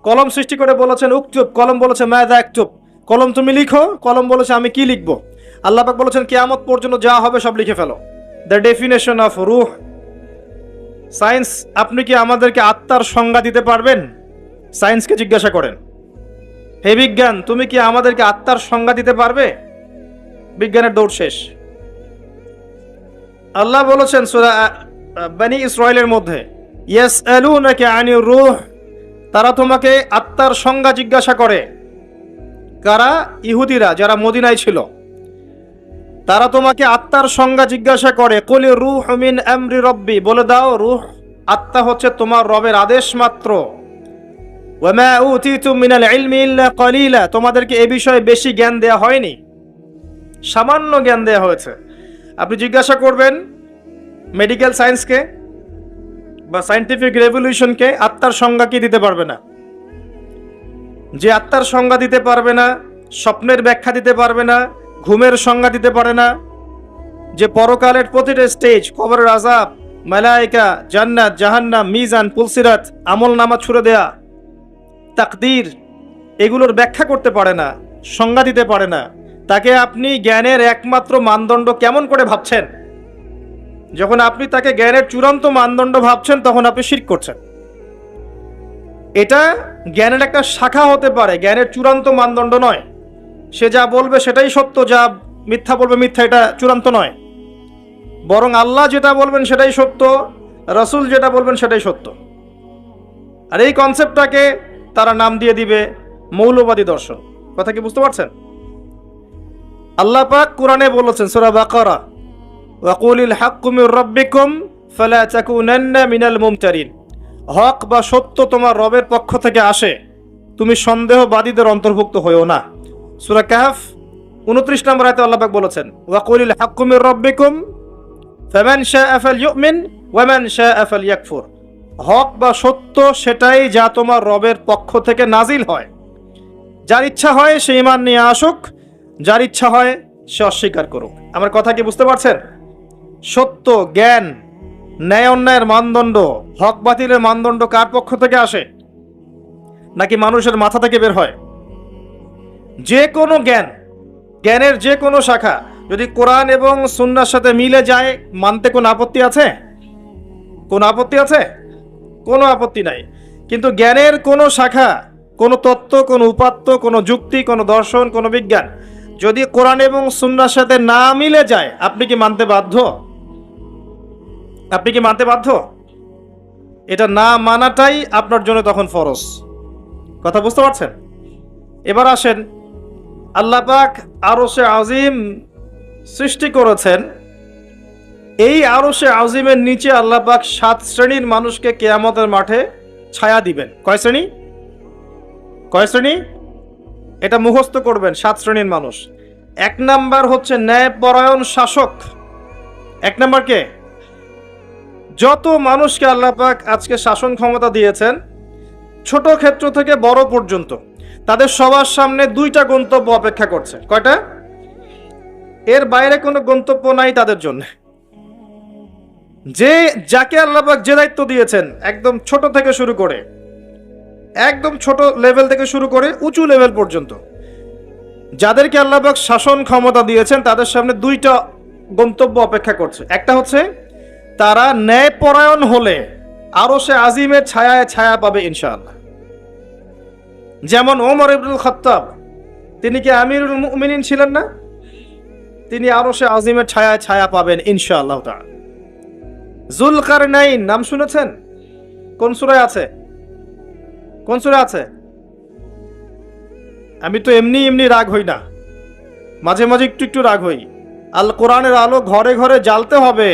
কলম সৃষ্টি করে বলেছেন উকতুব, কলম বলেছে মাযা আকতুব, কলম তুমি লিখো, কলম বলেছে আমি কি লিখবো। আল্লাহ পাক বলেছেন কিয়ামত পর্যন্ত যা হবে সব লিখে ফেলো। দ্য ডেফিনেশন অফ রূহ। সায়েন্স, আপনি কি আমাদেরকে আত্মার সংজ্ঞা দিতে পারবেন? সায়েন্সকে জিজ্ঞাসা করেন, হে বিজ্ঞান তুমি কি আমাদেরকে আত্মার সংজ্ঞা দিতে পারবে? বিজ্ঞানের দৌড় শেষ। আল্লাহ বলেছেন সূরা বনী ইসরাঈলের মধ্যে, ইয়াসআলুনাকা আনির রূহ, তারা তোমাকে আত্মার সংজ্ঞা জিজ্ঞাসা করে। কারা? ইহুদিরা, যারা মদিনায় ছিল। তারা তোমাকে আত্মার সংজ্ঞা জিজ্ঞাসা করে। কুলির রূহু মিন আমরি রব্বি, বলে দাও রূহ, আত্মা হচ্ছে তোমার রবের আদেশ মাত্র। ওয়া মা উতিতুম মিনাল ইলমি ইল্লা কলিলা, তোমাদেরকে এ বিষয়ে বেশি জ্ঞান দেয়া হয়নি, সামান্য জ্ঞান দেয়া হয়েছে। আপনি জিজ্ঞাসা করবেন মেডিকেল সায়েন্সকে বা সায়েন্টিফিক রেভলিউশনকে, আত্মার সংজ্ঞা কি দিতে পারবে না। যে আত্মার সংজ্ঞা দিতে পারবে না, স্বপ্নের ব্যাখ্যা দিতে পারবে না, ঘুমের সংজ্ঞা দিতে পারে না, যে পরকালের প্রতিটা স্টেজ, কবরের আযাব, মালায়েকা, জান্নাত, জাহান্নাম, মিজান, পুলসিরাত, আমল নামা ছুড়ে দেয়া, তাকদীর, এগুলোর ব্যাখ্যা করতে পারে না, সংজ্ঞা দিতে পারে না, তাকে আপনি জ্ঞানের একমাত্র মানদণ্ড কেমন করে ভাবছেন? যখন আপনি তাকে জ্ঞানের চূড়ান্ত মানদণ্ড ভাবছেন তখন আপনি শিরক করছেন। এটা জ্ঞানের একটা শাখা হতে পারে, জ্ঞানের চূড়ান্ত মানদণ্ড নয়। সে যা বলবে সেটাই সত্য, যা মিথ্যা বলবে মিথ্যা, এটা চূড়ান্ত নয়। বরং আল্লাহ যেটা বলবেন সেটাই সত্য, রাসূল যেটা বলবেন সেটাই সত্য। আর এই কনসেপ্টটাকে তারা নাম দিয়ে দিবে মৌলবাদী দর্শন। কথা কি বুঝতে পারছেন? আল্লাহ পাক কোরআনে বলেছেন সূরা বাকারা, ওয়া কুলিল হাক্কু মির রাব্বিকুম ফালা তাকুনান্না মিনাল মুমতারিন, হক বা সত্য তোমার রবের পক্ষ থেকে আসে, তুমি সন্দেহবাদীদের অন্তর্ভুক্ত হইও না। সূরা কাহফ 29 নম্বর আয়াতে আল্লাহ পাক বলেছেন, ওয়া কুলিল হাক্কু মির রাব্বিকুম ফামান শাআ ফালইউমিন ওয়া মান শাআ ফালইয়াকফুর, হক বা সত্য সেটাই যা তোমার রবের পক্ষ থেকে নাজিল হয়, যার ইচ্ছা হয় সে ঈমান নিয়ে আসুক, যার ইচ্ছা হয় সে অস্বীকার করুক। আমার কথা কি বুঝতে পারছেন? সত্য, জ্ঞান, ন্যায় অন্যায়ের মানদণ্ড, হক বাতিলের মানদণ্ড কার পক্ষ থেকে আসে? নাকি মানুষের মাথা থেকে বের হয়? যে কোনো জ্ঞান, জ্ঞানের যে কোনো শাখা যদি কোরআন এবং সুন্নাহর সাথে মিলে যায়, মানতে কোনো আপত্তি আছে? কোনো আপত্তি আছে? কোনো আপত্তি নাই। কিন্তু জ্ঞানের কোনো শাখা, কোনো তত্ত্ব, কোনো উপাত্ত, কোনো যুক্তি, কোনো দর্শন, কোনো বিজ্ঞান যদি কোরআন এবং সুন্নাহর সাথে না মিলে যায়, আপনি কি মানতে বাধ্য? আপনি কি মানতে বাধ্য? এটা না মানাটাই আপনার জন্য তখন ফরজ। কথা বুঝতে পারছেন? এবার আসেন, আল্লাহ পাক আরশে আজিম সৃষ্টি করেছেন। এই আরশে আজিমের নিচে আল্লাহ পাক 7 শ্রেণীর মানুষকে কিয়ামতের মাঠে ছায়া দিবেন। কয় শ্রেণী? কয় শ্রেণী? এটা মুখস্থ করবেন, 7 শ্রেণীর মানুষ। 1 নাম্বার হচ্ছে ন্যায়পরায়ণ শাসক। 1 নাম্বার কে? যত মানুষকে আল্লাহ পাক আজকে শাসন ক্ষমতা দিয়েছেন, ছোট ক্ষেত্র থেকে বড় পর্যন্ত, তাদের সবার সামনে 2টা গন্তব্য অপেক্ষা করছে। কয়টা? এর বাইরে কোনো গন্তব্য নাই তাদের জন্য। যে যাকে আল্লাহ পাক যে দায়িত্ব দিয়েছেন, একদম ছোট থেকে শুরু করে, একদম ছোট লেভেল থেকে শুরু করে উঁচু লেভেল পর্যন্ত যাদেরকে আল্লাহ পাক শাসন ক্ষমতা দিয়েছেন, তাদের সামনে 2টা গন্তব্য অপেক্ষা করছে। একটা হচ্ছে তারা ন্যায়পরায়ণ হলে আরশে আজিমের ছায়ায় ছায়া পাবে ইনশাআল্লাহ। যেমন ওমর ইবনুল খাত্তাব, তিনি কি আমিরুল মুমিনিন ছিলেন না? তিনি আরশে আজিমের ছায়ায় ছায়া পাবেন ইনশাআল্লাহ তাআলা। যুলকারনাইন নাম শুনেছেন? কোন সূরায় আছে? কোন সূরায় আছে? আমি তো এমনি এমনি রাগ হই না, মাঝে মাঝে একটু একটু রাগ হই। আল কোরআনের আলো ঘরে ঘরে জ্বালতে হবে,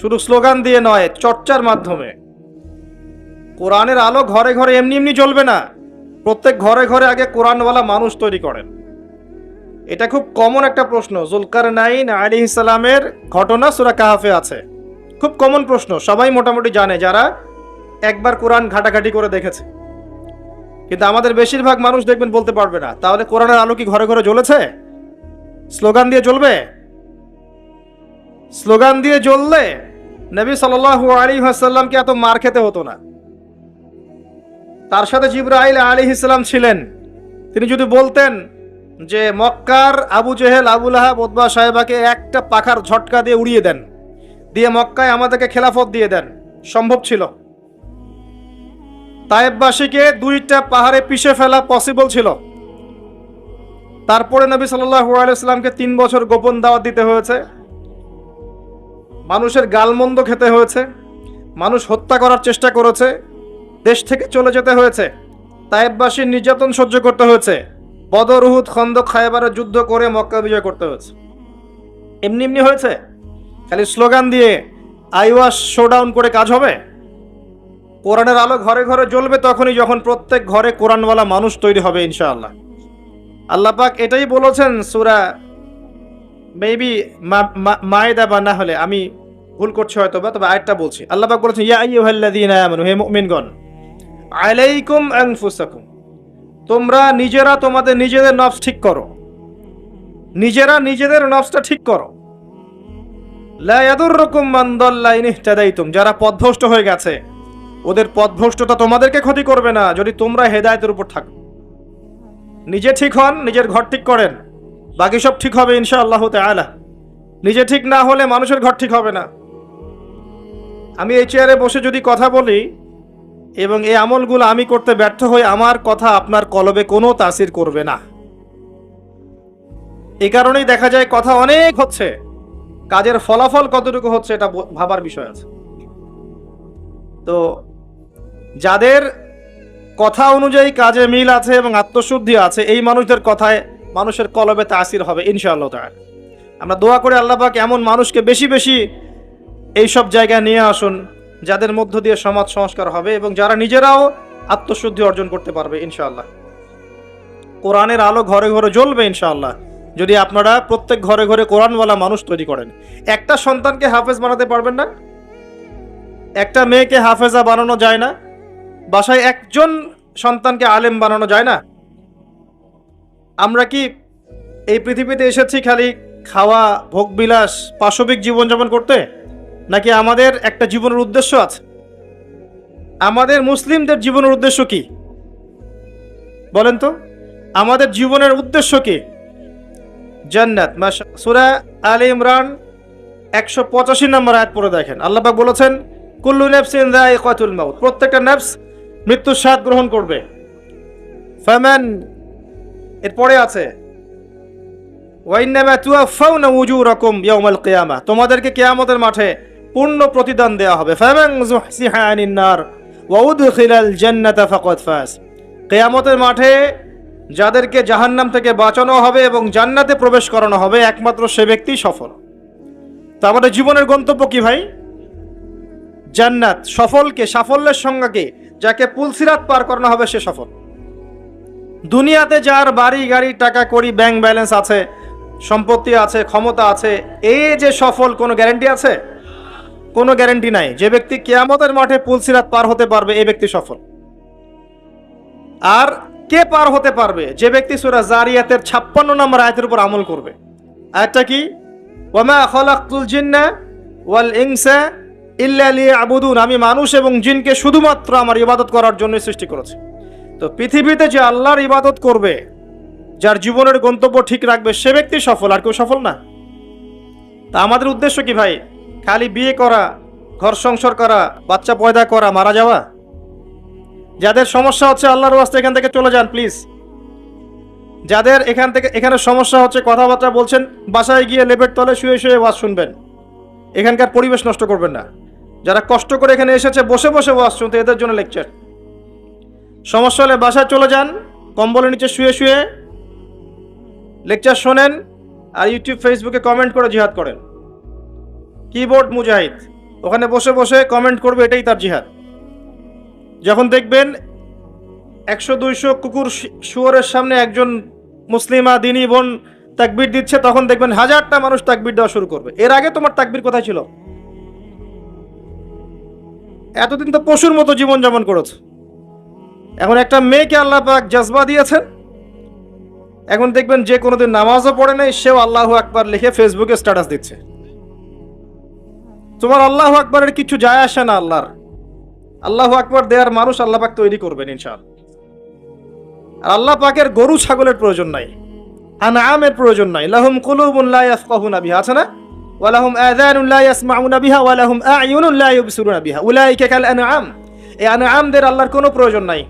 শুধু স্লোগান দিয়ে নয়, চর্চার মাধ্যমে। কোরআনের আলো ঘরে ঘরে এমনি এমনি জ্বলবে না, প্রত্যেক ঘরে ঘরে আগে কোরআনওয়ালা মানুষ তৈরি করেন। এটা খুব কমন একটা প্রশ্ন। যুলকারনাইন আলাইহিস সালামের ঘটনা সূরা কাহফে আছে, খুব কমন প্রশ্ন, সবাই মোটামুটি জানে যারা একবার কোরআন ঘাটাঘাটি করে দেখেছে। কিন্তু আমাদের বেশিরভাগ মানুষ দেখবেন বলতে পারবে না। তাহলে কোরআনের আলো কি ঘরে ঘরে জ্বলেছে? স্লোগান দিয়ে জ্বলবে? স্লোগান দিয়ে জ্বললে নবী সাল্লাল্লাহু আলাইহি ওয়াসাল্লামকে এত মার খেতে হতো না। তার সাথে জিবরাইল আলাইহিস সালাম ছিলেন, তিনি যদি বলতেন যে মক্কার আবু জেহেল, আবু লাহাব, উতবা, সাহেবাকে একটা পাখার ঝটকা দিয়ে উড়িয়ে দেন, দিয়ে মক্কায় আমাদেরকে খেলাফত দিয়ে দেন, সম্ভব ছিল। তায়েববাসীকে 2টা পাহাড়ে পিষে ফেলা পসিবল ছিল। তারপরে নবী সাল্লাল্লাহু আলাইহি ওয়াসাল্লামকে 3 বছর গোপন দাওয়াত দিতে হয়েছে, মানুষের গালমন্দ খেতে হয়েছে, মানুষ হত্যা করার চেষ্টা করেছে, দেশ থেকে চলে যেতে হয়েছে, তায়েববাসীর নির্যাতন সহ্য করতে হয়েছে, বদর, উহুদ, খন্দক, খায়বারের যুদ্ধ করে মক্কা বিজয় করতে হয়েছে। এমনি এমনি হয়েছে? খালি স্লোগান দিয়ে আইওয়াস শোডাউন করে কাজ হবে? কোরআনের আলো ঘরে ঘরে জ্বলবে তখনই যখন প্রত্যেক ঘরে কোরআনওয়ালা মানুষ তৈরি হবে ইনশাআল্লাহ। আল্লাহ পাক এটাই বলেছেন সূরা মেবি মায়েদা, বা না হলে আমি ভুল করছি হয়তো বা, তবে আয়াতটা বলছি। আল্লাহ পাক বলেছেন ইয়া আইয়ুহাল্লাযীনা আমানু, হে মুমিনগণ, আলাইকুম আনফুসাকুম, তোমরা নিজেরা তোমাদের নিজেদের নফস ঠিক করো, নিজেরা নিজেদের নফসটা ঠিক করো। লা ইয়াদুররুকুম মান দাল্লা ইন ইহতাদাইতুম, যারা পথভ্রষ্ট হয়ে গেছে ওদের পথভ্রষ্টতা তোমাদেরকে ক্ষতি করবে না যদি তোমরা হেদায়েতের উপর থাকো। নিজে ঠিক হন, নিজের ঘর ঠিক করেন, বাকি সব ঠিক হবে ইনশাআল্লাহ তাআলা। নিজে ঠিক না হলে মানুষের ঘর ঠিক হবে না। আমি এই চেয়ারে বসে যদি কথা বলি এবং এই আমলগুলো আমি করতে ব্যর্থ হই, আমার কথা আপনার কলবে কোনো তাসির করবে না। এই কারণেই দেখা যায় কথা অনেক হচ্ছে, কাজের ফলাফল কতটুকু হচ্ছে এটা ভাবার বিষয় আছে। তো যাদের কথা অনুযায়ী কাজে মিল আছে এবং আত্মশুদ্ধি আছে, এই মানুষদের কথায় মানুষের কলবে তাসির হবে ইনশাআল্লাহ তাআলা। আমরা দোয়া করে আল্লাহ পাক এমন মানুষকে বেশি বেশি এইসব জায়গায় নিয়ে আসুন যাদের মধ্য দিয়ে সমাজ সংস্কার হবে এবং যারা নিজেরাও আত্মশুদ্ধি অর্জন করতে পারবে ইনশাআল্লাহ। কোরআনের আলো ঘরে ঘরে জ্বলবে ইনশাআল্লাহ যদি আপনারা প্রত্যেক ঘরে ঘরে কোরআনওয়ালা মানুষ তৈরি করেন। একটা সন্তানকে হাফেজ বানাতে পারবেন না, একটা মেয়েকে হাফেজা বানানো যায় না, বাসায় একজন সন্তানকে আলেম বানানো যায় না। আমরা কি এই পৃথিবীতে এসেছি খালি খাওয়া, ভোগবিলাস, পাশবিক জীবনযাপন করতে, নাকি আমাদের একটা জীবনের উদ্দেশ্য আছে? আমাদের মুসলিমদের জীবনের উদ্দেশ্য কি বলেন তো? আমাদের জীবনের উদ্দেশ্য কি? জান্নাত। সূরা আলে ইমরান 185 নম্বর আয়াত পড়ে দেখেন, আল্লাহ পাক বলেছেন কুল্লু নাফসিন যায়িকাতুল মাউত, প্রত্যেকটা নফস মৃত্যুর স্বাদ গ্রহণ করবে। ফামান, এরপরে আছে ওয়া ইন্নামা তুওয়াফাউনা উজুরাকুম ইয়াউমাল কিয়ামাহ, তোমাদেরকে কিয়ামতের মাঠে পূর্ণ প্রতিদান দেওয়া হবে। ফামান যুহসিহা আনিন নার ওয়া উদখিলাল জান্নাতা ফাকাদ ফাজ, কিয়ামতের মাঠে যাদেরকে জাহান্নাম থেকে বাঁচানো হবে এবং জান্নাতে প্রবেশ করানো হবে একমাত্র সে ব্যক্তি সফল। তো আমাদের জীবনের গন্তব্য কি ভাই? জান্নাত। সফলকে, সাফল্যের সংজ্ঞা কি? যাকে পুলসিরাত পার করানো হবে সে সফল। দুনিয়াতে যার বাড়ি গাড়ি, টাকা কড়ি, ব্যাংক ব্যালেন্স আছে, সম্পত্তি আছে, ক্ষমতা আছে, এই যে সফল, কোনো গ্যারান্টি আছে? কোনো গ্যারান্টি নাই। যে ব্যক্তি কিয়ামতের মাঠে পুলসিরাত পার হতে পারবে এই ব্যক্তি সফল। আর কে পার হতে পারবে? যে ব্যক্তি সূরা জারিয়াতের 56 নম্বর আয়াতের উপর আমল করবে। আয়াতটা কি? ওয়ামা খালাকতুল জিন্না ওয়াল ইনসা ইল্লা লিয়াবুদুন, আমি মানুষ এবং জিনকে শুধুমাত্র আমার ইবাদত করার জন্য সৃষ্টি করেছি। তো পৃথিবীতে যে আল্লাহর ইবাদত করবে, যার জীবনের গন্তব্য ঠিক রাখবে, সে ব্যক্তি সফল, আর কেউ সফল না। তা আমাদের উদ্দেশ্য কি ভাই? খালি বিয়ে করা, ঘর সংসার করা, বাচ্চা পয়দা করা, মারা যাওয়া? যাদের সমস্যা হচ্ছে আল্লাহর ওয়াস্তে এখান থেকে চলে যান প্লিজ। যাদের এখানে সমস্যা হচ্ছে, কথাবার্তা বলছেন, বাসায় গিয়ে লেপের তলে শুয়ে শুয়ে ওয়াজ শুনবেন, এখানকার পরিবেশ নষ্ট করবেন না। যারা কষ্ট করে এখানে এসেছে বসে বসে ওয়াজ শুনতে, এদের জন্য লেকচার। সমস্যা হলে বাসায় চলে যান, কম্বলের নিচে শুয়ে শুয়ে লেকচার শোনেন, আর ইউটিউব ফেসবুকে কমেন্ট করে জিহাদ করেন। কিবোর্ড মুজাহিদ ওখানে বসে বসে কমেন্ট করবে, এটাই তার জিহাদ। যখন দেখবেন 100-200 কুকুর শুয়োরের সামনে একজন মুসলিমা দিনী বোন তাকবীর দিচ্ছে, তখন দেখবেন 1000টা মানুষ তাকবীর দেওয়া শুরু করবে। এর আগে তোমার তাকবীর কোথায় ছিল? এতদিন তো পশুর মতো জীবনযাপন করেছ। এখন একটা মেয়েকে আল্লাহ পাক জজবা দিয়েছেন, এখন দেখবেন যে কোনোদিন নামাজও পড়ে নাই, সেও আল্লাহু আকবার লিখে ফেসবুকে স্ট্যাটাস দিচ্ছে। তোমার আল্লাহু আকবারের কিছু যায় আসে না আল্লাহর। আল্লাহু আকবার দেওয়ার মানুষ আল্লাহ পাক তৈরি করবেন ইনশাআল্লাহ। আর আল্লাহ পাকের গরু ছাগলের প্রয়োজন নাই, আনআমের প্রয়োজন নাই। লাহুম কুলুবুন লা ইয়াফকাহুনা বিহা, আছে না? ওয়া লাহুম আযানুন লা ইয়াসমাউনা বিহা ওয়া লাহুম আ'য়ুনুন লা ইউবসিরুনা বিহা উলাইকা কাল আনআম। এই আনআমদের আল্লাহর কোনো প্রয়োজন নাই।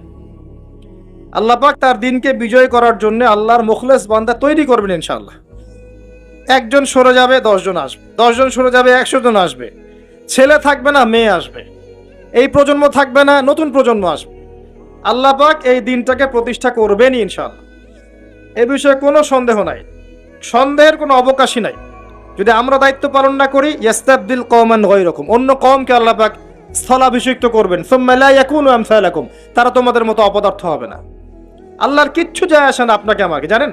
আল্লাহ পাক তার দিনকে বিজয় করার জন্য আল্লাহর মুখলেস বান্দা তৈরি করবেন ইনশাআল্লাহ। একজন সরে যাবে 10 জন আসবে, 10 জন সরে যাবে 100 জন আসবে। ছেলে থাকবে না মেয়ে আসবে, এই প্রজন্ম থাকবে না নতুন প্রজন্ম আসবে। আল্লাহ পাক এই দিনটাকে প্রতিষ্ঠা করবেনই ইনশাআল্লাহ, এ বিষয়ে কোনো সন্দেহ নাই, সন্দেহের কোনো অবকাশই নাই। যদি আমরা দায়িত্ব পালন না করি, ইয়াস্তাবদিল কওমান গায়রাকুম, অন্য কওমকে আল্লাহ পাক স্থলাভিষিক্ত করবেন। সুম্মা লা ইয়াকুনু আমসালাকুম, তারা তোমাদের মতো অপদার্থ হবে না। আল্লাহর কিচ্ছু যায় আসে না আপনাকে আমাকে, জানেন?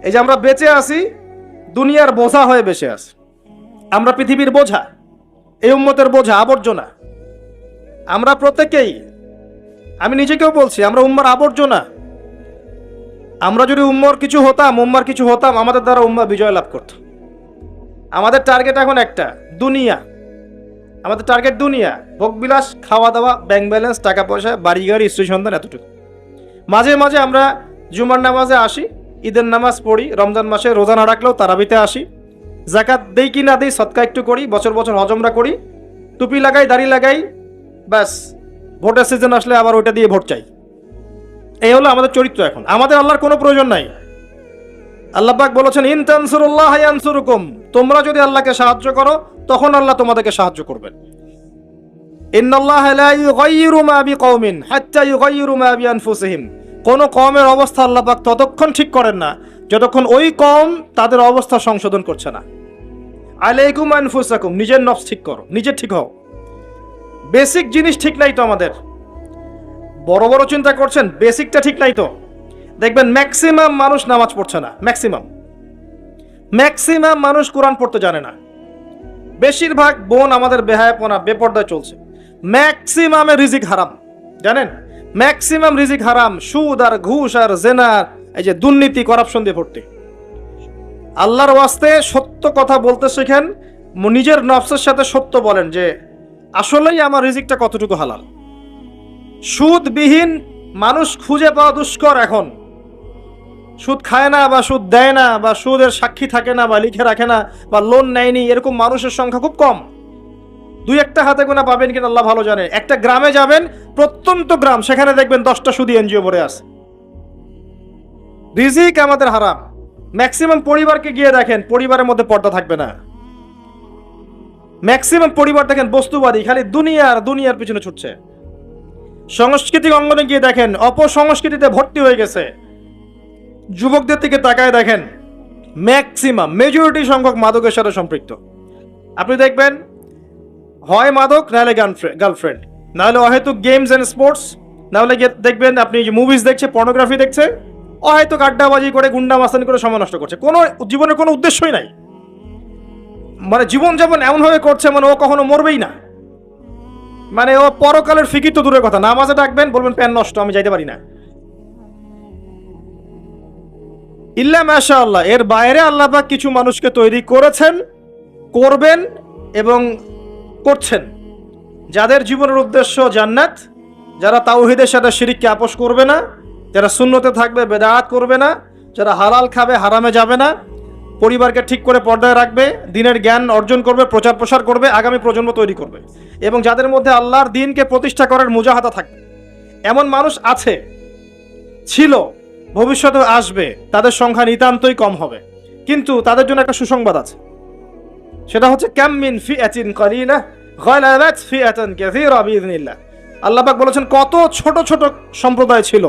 এই যে আমরা বেঁচে আছি, দুনিয়ার বোঝা হয়ে বেঁচে আছি। আমরা পৃথিবীর বোঝা, এই উম্মতের বোঝা, আবর্জনা। আমরা প্রত্যেকেই, আমি নিজেকেও বলছি, আমরা উম্মার আবর্জনা। আমরা যদি উম্মার কিছু হতাম, আমাদের দ্বারা উম্মা বিজয় লাভ করত। আমাদের টার্গেট এখন একটা, দুনিয়া। আমাদের টার্গেট দুনিয়া, ভোগবিলাস, খাওয়া দাওয়া, ব্যাংক ব্যালেন্স, টাকা পয়সা, বাড়ি গাড়ি, স্ত্রী সন্তান, এতটুকু। মাঝে মাঝে আমরা জুমার নামাজে আসি, ঈদের নামাজ পড়ি, রমজান মাসে রোজা না রাখলেও তারাবিতে আসি, যাকাত দেই কি না দেই, সদকা একটু করি, বছর বছর হজ উমরা করি, টুপি লাগাই, দাড়ি লাগাই, ব্যাস ভোটের সিজন আসলে আবার ওইটা দিয়ে ভোট চাই। এই হলো আমাদের চরিত্র। এখন আমাদের আল্লাহর কোনো প্রয়োজন নাই। আল্লাহ পাক বলেছেন, ইন তানসুরুল্লাহ ইয়ানসুরুকুম, তোমরা যদি আল্লাহকে সাহায্য করো তখন আল্লাহ তোমাদেরকে সাহায্য করবেন। ইন্নাল্লাহা লা ইউগাইয়িরু মা বিকওমিন হাত্তা ইউগাইয়িরু মা বিআনফুসিহিম, কোন কওমের অবস্থা আল্লাহ পাক ততক্ষণ ঠিক করেন না যতক্ষণ ওই কওম তাদের অবস্থা সংশোধন করছে না। আলাইকুম আনফুসাকুম, নিজের নফস ঠিক করো, নিজে ঠিক হও। বেসিক জিনিস ঠিক নাই তো আমাদের। বড় বড় চিন্তা করছেন, বেসিকটা ঠিক নাই তো। দেখবেন ম্যাক্সিমাম মানুষ নামাজ পড়ছে না, ম্যাক্সিমাম মানুষ কোরআন পড়তে জানে না। বেশিরভাগ বোন আমাদের বেহায়াপনা, বেপর্দায় চলছে। ম্যাক্সিমামের রিজিক হারাম, জানেন? ম্যাক্সিমাম রিজিক হারাম, সুদ আর ঘুষ আর জেনা, এই যে দুর্নীতি, করাপশন দিয়ে ভর্তি। আল্লাহর ওয়াস্তে সত্য কথা বলতে শেখেন, নিজের নফসের সাথে সত্য বলেন যে আসলেই আমার রিজিকটা কতটুকু হালাল। সুদবিহীন মানুষ খুঁজে পাওয়া দুষ্কর এখন। সুদ খায় না বা সুদ দেয় না বা সুদের সাক্ষী থাকে না বা লিখে রাখে না বা লোন নেয়নি, এরকম মানুষের সংখ্যা খুব কম। দুই একটা হাতে গোনা পাবেন কিনা আল্লাহ ভালো জানে। একটা গ্রামে যাবেন, প্রত্যন্ত গ্রাম, সেখানে দেখবেন 10টা সুদী এনজিও ভরে আছে। রিজিক আমাদের হারাম। ম্যাক্সিমাম পরিবারকে গিয়ে দেখেন, পরিবারের মধ্যে পর্দা থাকবে না। ম্যাক্সিমাম পরিবার দেখেন বস্তুবাদী, খালি দুনিয়ার পিছনে ছুটছে। সাংস্কৃতিক অঙ্গনে গিয়ে দেখেন, অপসংস্কৃতিতে ভর্তি হয়ে গেছে। যুবকদের দিকে তাকায় দেখেন, ম্যাক্সিমাম মেজরিটি সংখ্যক মাদকের সাথে সম্পৃক্ত। আপনি দেখবেন হয় মাদক, নাহলে গার্লফ্রেন্ড, নাহলে অহেতুক গেমস এন্ড স্পোর্টস, নাহলে দেখবেন আপনি যে মুভিজ দেখছে, পর্নোগ্রাফি দেখছে, অহেতুক আড্ডাবাজি করে, গুন্ডা মাস্তানি করে সময় নষ্ট করছে। কোনো জীবনের কোনো উদ্দেশ্যই নাই। মানে জীবনযাপন এমনভাবে করছে মানে ও কখনো মরবেই না। মানে ও পরকালের ফিকির তো দূরের কথা, নামাজে ডাকবেন বলবেন প্যান নষ্ট, আমি যাইতে পারি না। ইল্লা মাশাআল্লাহ, এর বাইরে আল্লাহ পাক কিছু মানুষকে তৈরি করেছেন, করবেন এবং করছেন, যাদের জীবনের উদ্দেশ্য জান্নাত, যারা তাওহীদের সাথে শিরককে আপোস করবে না, যারা সুন্নতে থাকবে, বেদাত করবে না, যারা হালাল খাবে, হারামে যাবে না, পরিবারকে ঠিক করে পর্দায় রাখবে, দিনের জ্ঞান অর্জন করবে, প্রচার প্রসার করবে, আগামী প্রজন্ম তৈরি করবে, এবং যাদের মধ্যে আল্লাহর দ্বীনকে প্রতিষ্ঠা করার মুজাহাদা থাকবে। এমন মানুষ আছে, ছিল, ভবিষ্যতে আসবে। তাদের সংখ্যা নিতান্তই কম হবে, কিন্তু তাদের জন্য একটা সুসংবাদ আছে। সেটা হচ্ছে কাম মিন ফিআতিন কালিলা গালাবাত ফিআতান কাসীরা বিইذنিল্লাহ। আল্লাহ পাক বলেছেন, কত ছোট ছোট সম্প্রদায় ছিল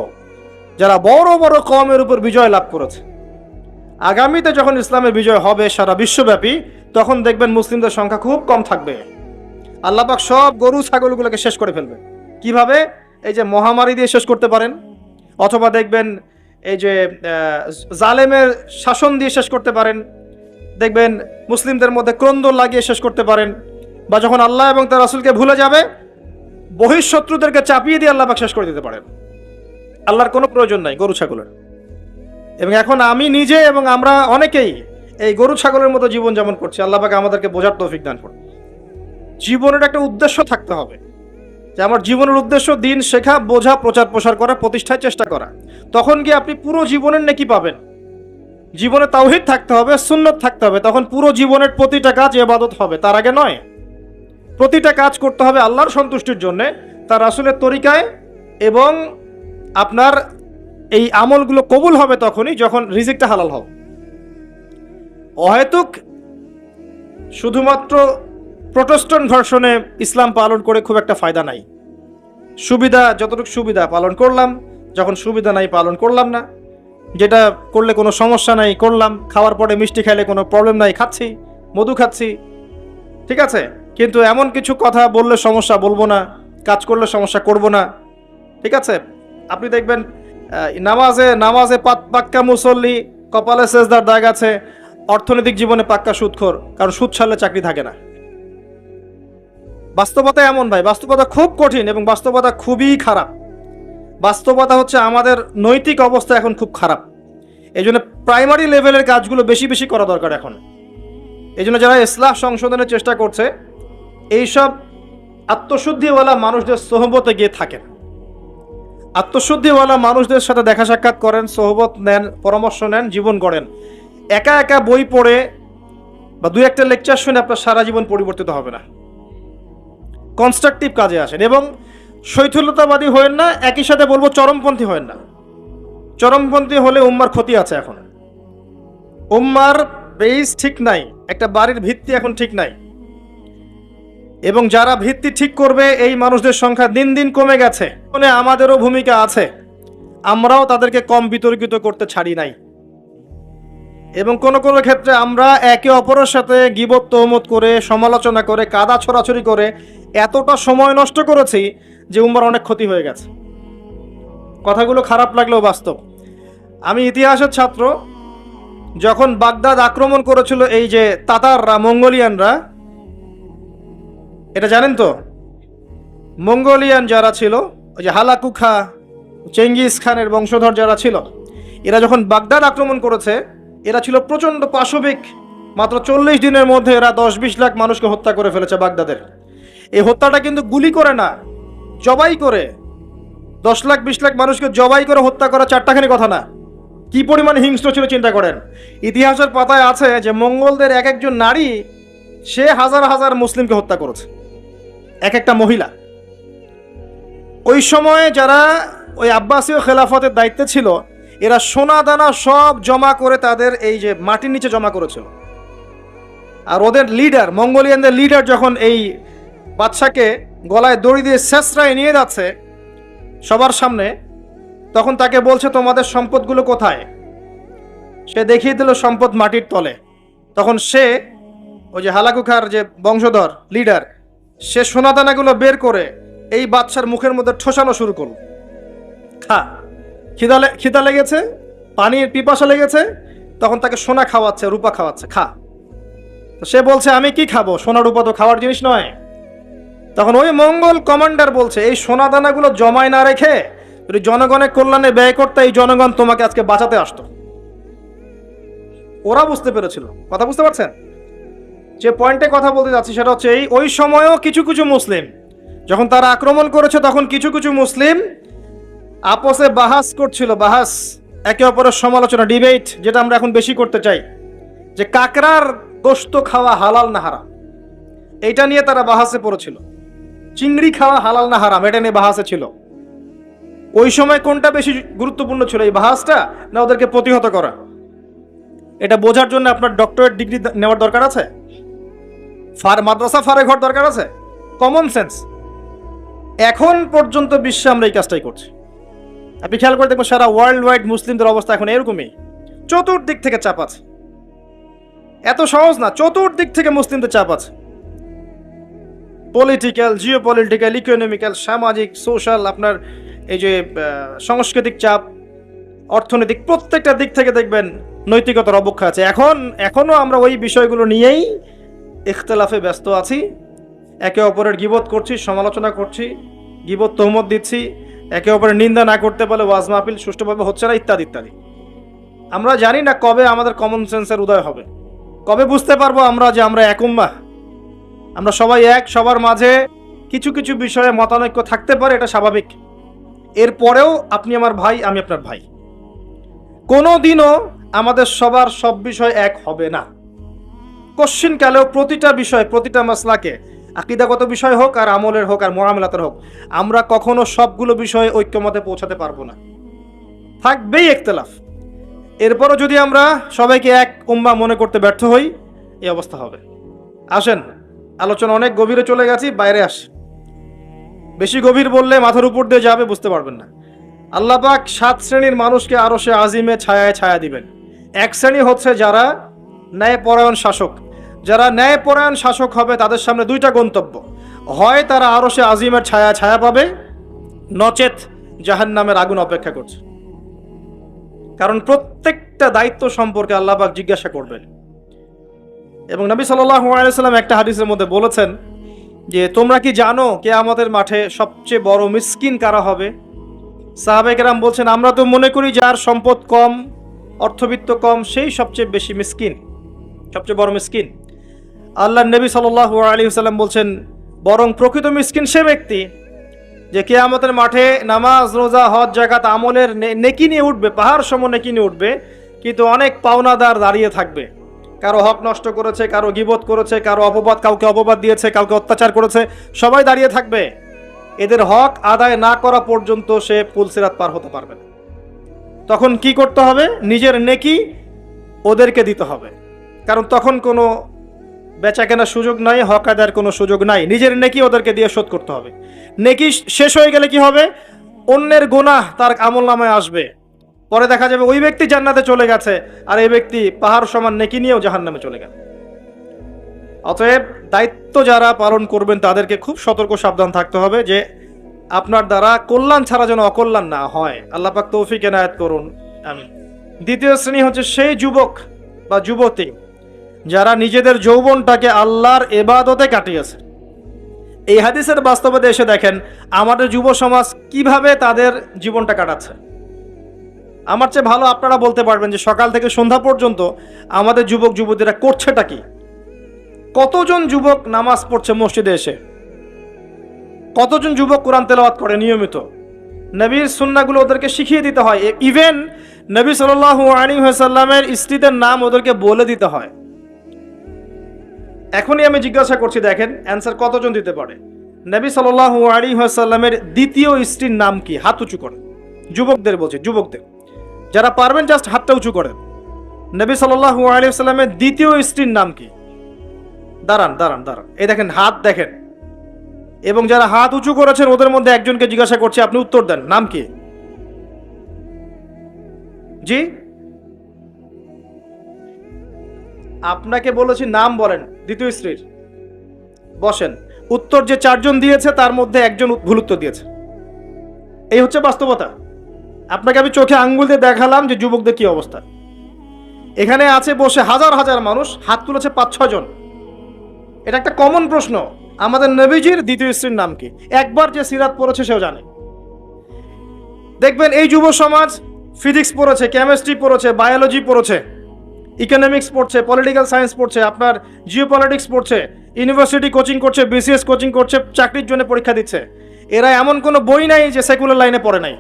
যারা বড় বড় কওমের উপর বিজয় লাভ করেছে। আগামীতে যখন ইসলামের বিজয় হবে সারা বিশ্বব্যাপী, তখন দেখবেন মুসলিমদের সংখ্যা খুব কম থাকবে। আল্লাহ পাক সব গরু ছাগলগুলোকে শেষ করে ফেলবে। কিভাবে? এই যে মহামারী দিয়ে শেষ করতে পারেন, অথবা দেখবেন এই যে জালেমের শাসন দিয়ে শেষ করতে পারেন, দেখবেন মুসলিমদের মধ্যে ক্রন্দন লাগিয়ে শেষ করতে পারেন, বা যখন আল্লাহ এবং তার রাসূলকে ভুলে যাবে, বহিঃশত্রুদেরকে চাপিয়ে দিয়ে আল্লাহ পাক শেষ করে দিতে পারেন। আল্লাহর কোনো প্রয়োজন নাই গরু ছাগলের। এবং এখন আমি নিজে এবং আমরা অনেকেই এই গরু ছাগলের মতো জীবন যেমন করছি, আল্লাহ পাক আমাদেরকে বোঝার তৌফিক দান করুন। জীবনের একটা উদ্দেশ্য থাকতে হবে। যে আমার জীবনের উদ্দেশ্য দিন শেখা, বোঝা, প্রচার প্রসার করা, প্রতিষ্ঠায় চেষ্টা করা, তখন গিয়ে আপনি পুরো জীবনের নেকি পাবেন। জীবনে তাওহীদ থাকতে হবে, সুন্নত থাকতে হবে, তখন পুরো জীবনের প্রতিটা কাজ ইবাদত হবে, তার আগে নয়। প্রতিটা কাজ করতে হবে আল্লাহর সন্তুষ্টির জন্য, তার রাসূলের তরিকায়, এবং আপনার এই আমলগুলো কবুল হবে তখনই যখন রিজিকটা হালাল হবে। অহেতুক শুধুমাত্র প্রোটেস্ট্যান্ট ভার্সনে ইসলাম পালন করে খুব একটা ফায়দা নাই। সুবিধা যতটুকু সুবিধা পালন করলাম, যখন সুবিধা নাই পালন করলাম না, যেটা করলে কোনো সমস্যা নাই করলাম, খাওয়ার পরে মিষ্টি খাইলে কোনো প্রবলেম নাই খাচ্ছি, মধু খাচ্ছি, ঠিক আছে, কিন্তু এমন কিছু কথা বললে সমস্যা বলবো না, কাজ করলে সমস্যা করব না, ঠিক আছে। আপনি দেখবেন নামাজে পাক্কা মুসল্লি, কপালে সেজদার দাগ আছে, অর্থনৈতিক জীবনে পাক্কা সুদখোর, কারণ সুদ ছাড়লে চাকরি থাকে না। বাস্তবতা এমন ভাই, বাস্তবতা খুব কঠিন এবং বাস্তবতা খুবই খারাপ। বাস্তবতা হচ্ছে আমাদের নৈতিক অবস্থা এখন খুব খারাপ। এই জন্য প্রাইমারি লেভেলের কাজগুলো বেশি বেশি করা দরকার এখন। এই জন্য যারা ইসলাহ সংশোধনের চেষ্টা করছে, এইসব আত্মশুদ্ধিওয়ালা মানুষদের সোহবতে গিয়ে থাকেন, আত্মশুদ্ধিওয়ালা মানুষদের সাথে দেখা সাক্ষাৎ করেন, সোহবত নেন, পরামর্শ নেন, জীবন গড়েন। একা একা বই পড়ে বা দুই একটা লেকচার শুনে আপনার সারা জীবন পরিবর্তিত হবে না। কনস্ট্রাকটিভ কাজে আসেন এবং শৈথিল্যতাবাদী হয়েন না, একই সাথে বলবো চরমপন্থী হয়েন না। চরমপন্থী হলে উম্মার ক্ষতি আছে। এখন উম্মার বেস ঠিক নাই, একটা বাড়ির ভিত্তি এখন ঠিক নাই, এবং যারা ভিত্তি ঠিক করবে এই মানুষদের সংখ্যা দিন দিন কমে গেছে। মানে আমাদেরও ভূমিকা আছে, আমরাও তাদেরকে কম বিতর্কিত করতে ছাড়ি নাই, এবং কোনো কোনো ক্ষেত্রে আমরা একে অপরের সাথে গীবত তহমত করে, সমালোচনা করে, কাদা ছড়াছড়ি করে এতটা সময় নষ্ট করেছি যে উম্মার অনেক ক্ষতি হয়ে গেছে। কথাগুলো খারাপ লাগলেও বাস্তব। আমি ইতিহাসের ছাত্র, যখন বাগদাদ আক্রমণ করেছিল এই যে তাতাররা, মঙ্গোলিয়ানরা, এটা জানেন তো, মঙ্গোলিয়ান যারা ছিল, ওই যে হালাকু খা, চেঙ্গিস খানের বংশধর যারা ছিল, এরা যখন বাগদাদ আক্রমণ করেছে, এরা ছিল প্রচণ্ড পাশবিক। মাত্র 40 দিনের মধ্যে এরা 10-20 লাখ মানুষকে হত্যা করে ফেলেছে বাগদাদের। এই হত্যাটা কিন্তু গুলি করে না, জবাই করে। 10 লাখ 20 লাখ মানুষকে জবাই করে হত্যা করা চারটাখানি কথা না। কি পরিমাণ হিংস্র ছিল চিন্তা করেন। ইতিহাসের পাতায় আছে যে মঙ্গলদের এক একজন নারী, সে হাজার হাজার মুসলিমকে হত্যা করেছে, এক একটা মহিলা। ওই সময়ে যারা ওই আব্বাসীয় খেলাফতের দায়িত্বে ছিল, এরা সোনা দানা সব জমা করে তাদের এই যে মাটির নিচে জমা করেছিল। আর ওদের লিডার, মঙ্গোলিয়ানদের লিডার, যখন এই বাদশাকে গলায় দড়ি দিয়ে শেষরায় নিয়ে যাচ্ছে সবার সামনে, তখন তাকে বলছে তোমাদের সম্পদগুলো কোথায়। সে দেখিয়ে দিল সম্পদ মাটির তলে। তখন সে, ওই যে হালাকুখার যে বংশধর লিডার, সে সোনাদানাগুলো বের করে এই বাদশার মুখের মধ্যে ঠোসানো শুরু করল। খা, খিদা লেগেছে, পানির পিপাসা লেগেছে, তখন তাকে সোনা খাওয়াচ্ছে, রূপা খাওয়াচ্ছে, খা। তো সে বলছে আমি কি খাবো, সোনা রূপা তো খাওয়ার জিনিস নয়। তখন ওই মঙ্গল কমান্ডার বলছে এই সোনা দানাগুলো জমায় না রেখে যদি জনগণের কল্যাণে ব্যয় করতে, এই জনগণ তোমাকে আজকে বাঁচাতে আসতো। ওরা বুঝতে পেরেছিল। কথা বুঝতে পারছেন? যে পয়েন্টে কথা বলতে যাচ্ছি সেটা হচ্ছে এই, ওই সময়ও কিছু কিছু মুসলিম, যখন তারা আক্রমণ করেছে, তখন কিছু কিছু মুসলিম আপসে বাহাস করছিল, বাহাস, একে অপরের সমালোচনা, ডিবেট, যেটা আমরা এখন বেশি করতে চাই, যে কাকড়ার গোশত খাওয়া হালাল না হারাম, এইটা নিয়ে তারা বাহাসে পড়েছিল। চিংড়ি খাওয়া হালাল না হারাম, এটা নিয়ে বাহাসে ছিল। ওই সময় কোনটা বেশি গুরুত্বপূর্ণ ছিল, এই বাহাসটা না ওদেরকে প্রতিহত করা? এটা বোঝার জন্য আপনার ডক্টরেট ডিগ্রি নেওয়ার দরকার আছে, মাদ্রাসা ফারে ঘর দরকার আছে, কমন সেন্স। এখন পর্যন্ত বিশ্বে আমরা এই কাজটাই করছি। আপনি খেয়াল করে দেখবেন সারা ওয়ার্ল্ড ওয়াইড মুসলিমদের অবস্থা এখন এরকমই। চতুর্দিক থেকে চাপ আছে, এত সহজ না, চতুর্দিক থেকে মুসলিমদের চাপ আছে। পলিটিক্যাল, জিওপলিটিক্যাল, ইকোনমিক্যাল, সামাজিক, সোশ্যাল, আপনার এই যে সাংস্কৃতিক চাপ, অর্থনৈতিক, প্রত্যেকটা দিক থেকে দেখবেন নৈতিকতার অবক্ষা আছে। এখনো আমরা ওই বিষয়গুলো নিয়েই ইখতিলাফে ব্যস্ত আছি। একে অপরের গীবত করছি, সমালোচনা করছি, গীবত তহমত দিচ্ছি, একে অপরের নিন্দা না করতে পারলে ওয়াজ মাহফিল সুষ্ঠুভাবে হচ্ছে না, ইত্যাদি ইত্যাদি। আমরা জানি না কবে আমাদের কমন সেন্সের উদয় হবে, কবে বুঝতে পারবো আমরা যে আমরা এক উম্মাহ, আমরা সবাই এক, সবার মাঝে কিছু কিছু বিষয়ে মতানৈক্য থাকতে পারে, এটা স্বাভাবিক। এরপরেও আপনি আমার ভাই, আমি আপনার ভাই। কোনো দিনও আমাদের সবার সব বিষয় এক হবে না। কশ্চিনকালেও প্রতিটা বিষয়, প্রতিটা মাসলাকে, আকীদাগত বিষয় হোক আর আমলের হোক আর মুআমালাতের হোক, আমরা কখনো সবগুলো বিষয়ে ঐক্যমতে পৌঁছাতে পারবো না, থাকবেই ইখতিলাফ। এরপরও যদি আমরা সবাইকে এক উম্মাহ মনে করতে ব্যর্থ হই, এই অবস্থা হবে। আসেন, আলোচনা অনেক গভীরে চলে গেছি, বাইরে আসি। বেশি গভীর বললে মাথার উপর দিয়ে যাবে, বুঝতে পারবেন না। আল্লাহ পাক 7 শ্রেণীর মানুষকে আরশে আজিমে ছায়ায় ছায়া দিবেন। এক শ্রেণী হচ্ছে যারা ন্যায়পরায়ণ শাসক। যারা ন্যায়পরায়ণ শাসক হবে তাদের সামনে দুইটা গন্তব্য, হয় তারা আরশে আজিমের ছায়া ছায়া পাবে, নচেত জাহান্নামের আগুন অপেক্ষা করছে। কারণ প্রত্যেকটা দায়িত্ব সম্পর্কে আল্লাহ পাক জিজ্ঞাসা করবেন। এবং নবী সাল্লাল্লাহু আলাইহি ওয়াসাল্লাম একটা হাদিসের মধ্যে বলেছেন যে তোমরা কি জানো কিয়ামতের মাঠে সবচেয়ে বড় মিসকিন কারা হবে? সাহাবায়ে কেরাম বলছেন, আমরা তো মনে করি যার সম্পদ কম, অর্থবিত্ত কম, সেই সবচেয়ে বেশি মিসকিন, সবচেয়ে বড় মিসকিন। আল্লাহর নবী সাল্লাল্লাহু আলাইহি ওয়াসাল্লাম বলছেন, বরং প্রকৃত মিসকিন সে ব্যক্তি যে কিয়ামতের মাঠে নামাজ, রোজা, হজ, যাকাত আমলের নেকি নিয়ে উঠবে, পাহাড় সম নেকি নিয়ে উঠবে, কিন্তু অনেক পাওনাদার দাঁড়িয়ে থাকবে। কারো হক নষ্ট করেছে, কারো গীবত করেছে, কারো অপবাদ, কাউকে অপবাদ দিয়েছে, কাউকে অত্যাচার করেছে, সবাই দাঁড়িয়ে থাকবে। এদের হক আদায় না করা পর্যন্ত সে পুলসিরাত পার হতে পারবে না। তখন কি করতে হবে? নিজের নেকি ওদেরকে দিতে হবে, কারণ তখন কোনো বেচা কেনার সুযোগ নাই, হক আদায়ের কোনো সুযোগ নাই। নিজের নেকি ওদেরকে দিয়ে শোধ করতে হবে। নেকি শেষ হয়ে গেলে কি হবে? অন্যের গুনাহ তার আমলনামায় আসবে, পরে দেখা যাবে ওই ব্যক্তি জান্নাতে চলে গেছে আর এই ব্যক্তি পাহাড় সমান নেকি নিয়েও জাহান্নামে চলে গেল। অতএব দায়িত্ব যারা পালন করবেন তাদেরকে খুব সতর্ক সাবধান থাকতে হবে যে আপনার দ্বারা কল্যাণ ছাড়া যেন অকল্যাণ না হয়। আল্লাহ পাক তৌফিক এনায়েত করুন, আমিন। দ্বিতীয় শ্রেণী হচ্ছে সেই যুবক বা যুবতী যারা নিজেদের যৌবনটাকে আল্লাহর ইবাদতে কাটিয়েছে। এই হাদিসের বাস্তবতা এসে দেখেন আমাদের যুব সমাজ কিভাবে তাদের জীবনটা কাটাচ্ছে। আমার চেয়ে ভালো আপনারা বলতে পারবেন যে সকাল থেকে সন্ধ্যা পর্যন্ত আমাদের যুবক যুবতীরা করছেটা কি। কতজন যুবক নামাজ পড়ছে মসজিদে এসে, কতজন যুবক কোরআন তেলাওয়াত করে নিয়মিত। নবীর সুন্নাহগুলো ওদেরকে শিখিয়ে দিতে হয়। ইভেন নবী সাল্লাল্লাহু আলাইহি ওয়াসাল্লামের স্ত্রীদের নাম ওদেরকে বলে দিতে হয়। এখনই আমি জিজ্ঞাসা করছি, দেখেন অ্যান্সার কতজন দিতে পারে। নবী সাল্লাল্লাহু আলাইহি ওয়াসাল্লামের দ্বিতীয় স্ত্রীর নাম কি? হাত উঁচু করেন। যুবকদের বলছি, যুবকদের যারা পারবেন জাস্ট হাতটা উঁচু করেন। নবী সাল্লাল্লাহু আলাইহি ওয়াসাল্লামের দ্বিতীয় স্ত্রীর নাম কি? দাঁড়ান দাঁড়ান দাঁড়ান, এই দেখেন হাত দেখেন। এবং যারা হাত উঁচু করেছেন ওদের মধ্যে একজনকে জিজ্ঞাসা করছি, আপনি উত্তর দেন, নাম কি? জি, আপনাকে বলেছি নাম বলেন দ্বিতীয় স্ত্রীর। বসেন। উত্তর যে 4 জন দিয়েছে তার মধ্যে একজন ভুল উত্তর দিয়েছে। এই হচ্ছে বাস্তবতা। আপনাকে আমি চোখে আঙ্গুল দিয়ে দেখালাম যে যুবকদের কি অবস্থা। এখানে আছে বসে হাজার হাজার মানুষ, হাত তুলেছে 5-6 জন। এটা একটা কমন প্রশ্ন, আমাদের নবীজির দ্বিতীয় স্ত্রীর নাম কি? একবার যে সিরাত পড়েছে সেও জানে। দেখবেন এই যুব সমাজ ফিজিক্স পড়েছে, কেমিস্ট্রি পড়েছে, বায়োলজি পড়েছে, ইকোনমিক্স পড়ছে, পলিটিক্যাল সায়েন্স পড়ছে, আপনার জিওপলিটিক্স পড়ছে, ইউনিভার্সিটি কোচিং করছে, বিসিএস কোচিং করছে, চাকরির জন্য পরীক্ষা দিচ্ছে। এরা এমন কোনো বই নাই যে সেকুলার লাইনে পড়ে নাই।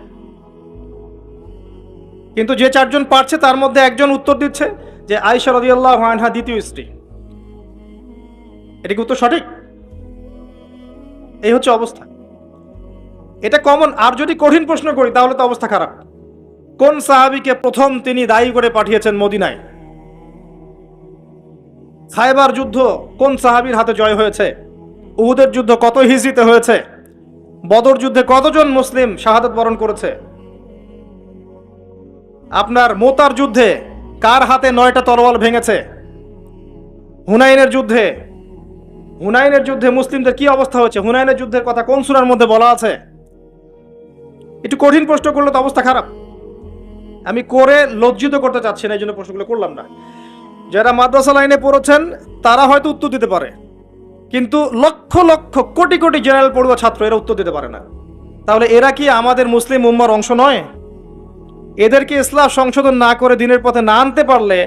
কিন্তু যে 4 জন পারছে তার মধ্যে একজন উত্তর দিচ্ছে যে আয়েশা রাদিয়াল্লাহু আনহা দ্বিতীয় স্ত্রী। এটা কি উত্তর সঠিক? এই হচ্ছে অবস্থা। এটা কমন। আর যদি কঠিন প্রশ্ন করি তাহলে তো অবস্থা খারাপ। কোন সাহাবীকে প্রথম তিনি দায়ী করে পাঠিয়েছেন মদিনায়? খায়বার যুদ্ধ কোন সাহাবীর হাতে জয় হয়েছে? উহুদের যুদ্ধ কত হিজরিতে হয়েছে? বদর যুদ্ধে কতজন মুসলিম শাহাদাত বরণ করেছে? আপনার মোতার যুদ্ধে কার হাতে 9টা তরোয়াল ভেঙেছে? হুনাইনের যুদ্ধে মুসলিমদের কি অবস্থা হয়েছে? হুনাইনের যুদ্ধের কথা কোন সূরার মধ্যে বলা আছে? একটু কঠিন প্রশ্ন করলে তো অবস্থা খারাপ। আমি করে লজ্জিত করতে চাচ্ছি না, এই জন্য প্রশ্নগুলো করলাম না। যারা মাদ্রাসা লাইনে পড়েছেন তারা হয়তো উত্তর দিতে পারে, কিন্তু লক্ষ লক্ষ কোটি কোটি জেনারেল পড়ুয়া ছাত্র এরা উত্তর দিতে পারে না। তাহলে এরা কি আমাদের মুসলিম উম্মার অংশ নয়? এদেরকে ইসলাম সংশোধন না করে দিনের পথে না আনতে পারলে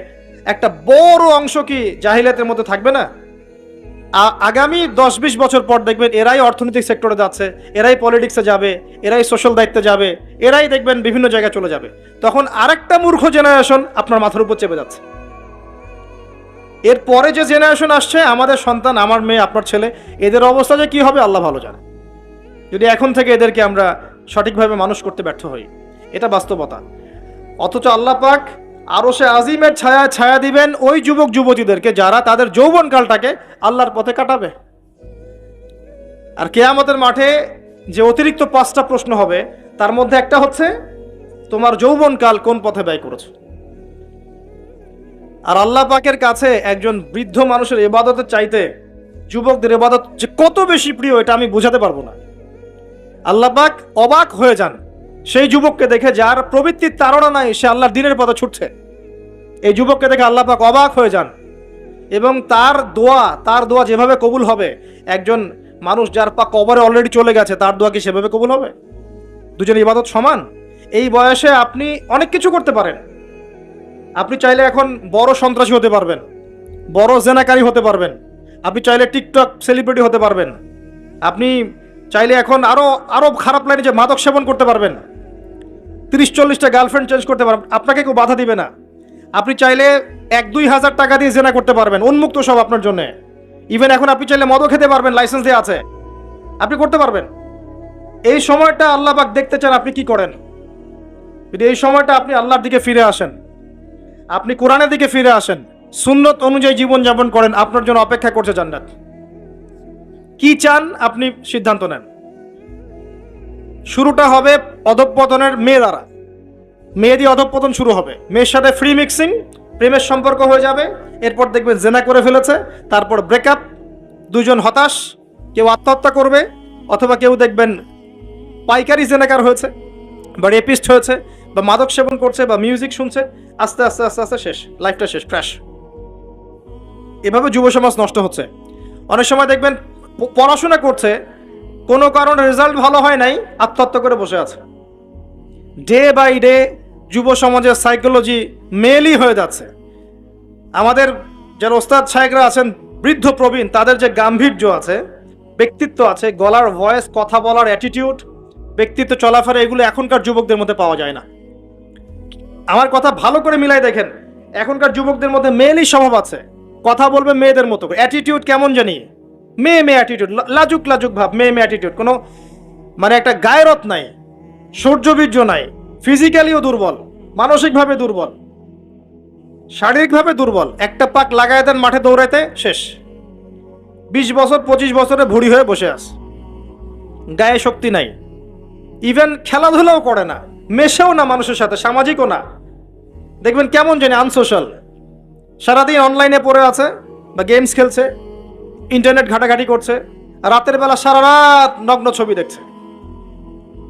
একটা বড় অংশ কি জাহিলিয়াতের মধ্যে থাকবে না? আগামী 10-20 বছর পর দেখবেন এরাই অর্থনৈতিক সেক্টরে যাচ্ছে, এরাই পলিটিক্সে যাবে, এরাই সোশ্যাল দায়িত্বে যাবে, এরাই দেখবেন বিভিন্ন জায়গায় চলে যাবে। তখন আরেকটা মূর্খ জেনারেশন আপনার মাথার উপর চেপে যাচ্ছে। এরপরে যে জেনারেশন আসছে, আমাদের সন্তান, আমার মেয়ে, আপনার ছেলে, এদের অবস্থা যে কি হবে আল্লাহ ভালো জানে, যদি এখন থেকে এদেরকে আমরা সঠিকভাবে মানুষ করতে ব্যর্থ হই। এটা বাস্তবতা। অথচ আল্লাহ পাক আরশে আজিমের ছায়া দিবেন ওই যুবক যুবতীদেরকে যারা তাদের যৌবনকালটাকে আল্লাহর পথে কাটাবে। আর কিয়ামতের মাঠে যে অতিরিক্ত 5টা প্রশ্ন হবে, তার মধ্যে একটা হচ্ছে তোমার যৌবনকাল কোন পথে ব্যয় করেছো। আর আল্লাহ পাকের কাছে একজন বৃদ্ধ মানুষের ইবাদতের চাইতে যুবকদের ইবাদত যে কত বেশি প্রিয়, এটা আমি বোঝাতে পারবো না। আল্লাহ পাক অবাক হয়ে যান সেই যুবককে দেখে যার প্রবৃত্তির তাড়না নাই, সে আল্লাহর দ্বীনের পথে ছুটছে। এই যুবককে দেখে আল্লাহ পাক অবাক হয়ে যান, এবং তার দোয়া যেভাবে কবুল হবে, একজন মানুষ যার পা কবরে অলরেডি চলে গেছে তার দোয়া কি সেভাবে কবুল হবে? দুজন ইবাদত সমান। এই বয়সে আপনি অনেক কিছু করতে পারেন। আপনি চাইলে এখন বড় সন্ত্রাসী হতে পারবেন, বড় জেনাকারী হতে পারবেন, আপনি চাইলে টিকটক সেলিব্রিটি হতে পারবেন, আপনি চাইলে এখন আরো খারাপ লাইনে যে মাদক সেবন করতে পারবেন, 30-40টা গার্লফ্রেন্ড চেঞ্জ করতে পারবেন, আপনাকে কেউ বাধা দিবে না। আপনি চাইলে 1-2 হাজার টাকা দিয়ে জেনা করতে পারবেন, উন্মুক্ত সব আপনার জন্য। ইভেন এখন আপনি চাইলে মদও খেতে পারবেন, লাইসেন্স দিয়ে আছে, আপনি করতে পারবেন। এই সময়টা আল্লাহ পাক দেখতে চান আপনি কি করেন। যদি এই সময়টা আপনি আল্লাহর দিকে ফিরে আসেন, আপনি কোরআনের দিকে ফিরে আসেন, সুন্নত অনুযায়ী জীবনযাপন করেন, আপনার জন্য অপেক্ষা করছে জান্নাত। কি চান আপনি সিদ্ধান্ত নেন। শুরুটা হবে অধঃপতনের মেয়ে দ্বারা, মেয়ে দিয়ে অধঃপতন শুরু হবে, মেয়ের সাথে ফ্রি মিক্সিং, প্রেমের সম্পর্ক হয়ে যাবে, এরপর দেখবেন জেনা করে ফেলেছে, তারপর ব্রেকআপ, দুজন হতাশ, কেউ আত্মহত্যা করবে, অথবা কেউ দেখবেন পাইকারি জেনাকার হয়েছে, বা রেপিস্ট হয়েছে, বা মাদক সেবন করছে, বা মিউজিক শুনছে, আস্তে আস্তে আস্তে আস্তে শেষ, লাইফটা শেষ, ক্র্যাশ। এভাবে যুব সমাজ নষ্ট হচ্ছে। অনেক সময় দেখবেন পড়াশোনা করছে, কোনো কারণে রেজাল্ট ভালো হয় নাই, আত্মহত্যা করে বসে আছে। ডে বাই ডে যুব সমাজের সাইকোলজি মেলই হয়ে যাচ্ছে। আমাদের যারা ওস্তাদ সাহেবরা আছেন, বৃদ্ধ প্রবীণ, তাদের যে গাম্ভীর্য আছে, ব্যক্তিত্ব আছে, গলার ভয়েস, কথা বলার অ্যাটিটিউড, ব্যক্তিত্ব, চলাফেরা, এগুলো এখনকার যুবকদের মধ্যে পাওয়া যায় না। আমার কথা ভালো করে মিলাই দেখেন, এখনকার যুবকদের মধ্যে মেয়েলি স্বভাব আছে, কথা বলবে মেয়েদের মতো, অ্যাটিটিউড কেমন জানি মেয়ে অ্যাটিটিউড, লাজুক ভাব, মেয়ে অ্যাটিটিউড, কোনো মানে একটা গায়রত নাই, শৌর্যবীর্য নাই, ফিজিক্যালিও দুর্বল, মানসিকভাবে দুর্বল, শারীরিকভাবে দুর্বল। একটা পাক লাগায় দেন মাঠে দৌড়াইতে, শেষ। 20 বছর 25 বছরে ভুড়ি হয়ে বসে আছে, গায়ে শক্তি নাই, ইভেন খেলাধুলাও করে না, মেশেও না মানুষের সাথে, সামাজিকও না। দেখবেন কেমন জানি আনসোশ্যাল, সারাদিন অনলাইনে পড়ে আছে বা গেমস খেলছে, ইন্টারনেট ঘাটাঘাটি করছে, রাতের বেলা সারা রাত নগ্ন ছবি দেখছে,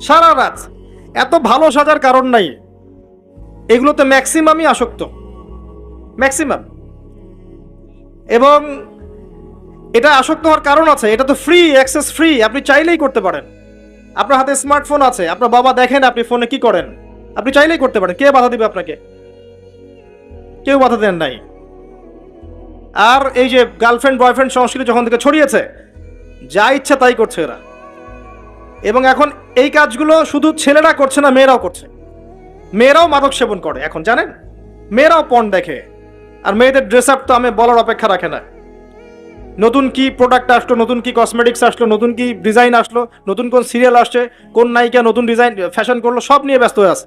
সারা রাত। এত ভালো সাজার কারণ নাই, এগুলোতে ম্যাক্সিমামই আসক্ত, ম্যাক্সিমাম। এবং এটা আসক্ত হওয়ার কারণ আছে, এটা তো ফ্রি, অ্যাক্সেস ফ্রি, আপনি চাইলেই করতে পারেন। আপনার হাতে স্মার্টফোন আছে, আপনার বাবা দেখেন আপনি ফোনে কি করেন, আপনি চাইলেই করতে পারেন। কে বাধা দিবে আপনাকে? কেউ বাধা দেন নাই। আর এই যে গার্লফ্রেন্ড বয়ফ্রেন্ড সংস্কৃতি যখন থেকে ছড়িয়েছে, যা ইচ্ছা তাই করছে এরা। এবং এখন এই কাজগুলো শুধু ছেলেরা করছে না, মেয়েরাও করছে। মেয়েরাও মাদক সেবন করে এখন, জানেন? মেয়েরাও পর্ন দেখে। আর মেয়েদের ড্রেস আপ তো আমি বলার অপেক্ষা রাখে না। নতুন কি প্রোডাক্ট আসলো, নতুন কি কসমেটিক্স আসলো, নতুন কি ডিজাইন আসলো, নতুন কোন সিরিয়াল আসছে, কোন নায়িকা নতুন ডিজাইন ফ্যাশন করলো, সব নিয়ে ব্যস্ত হয়ে আছে।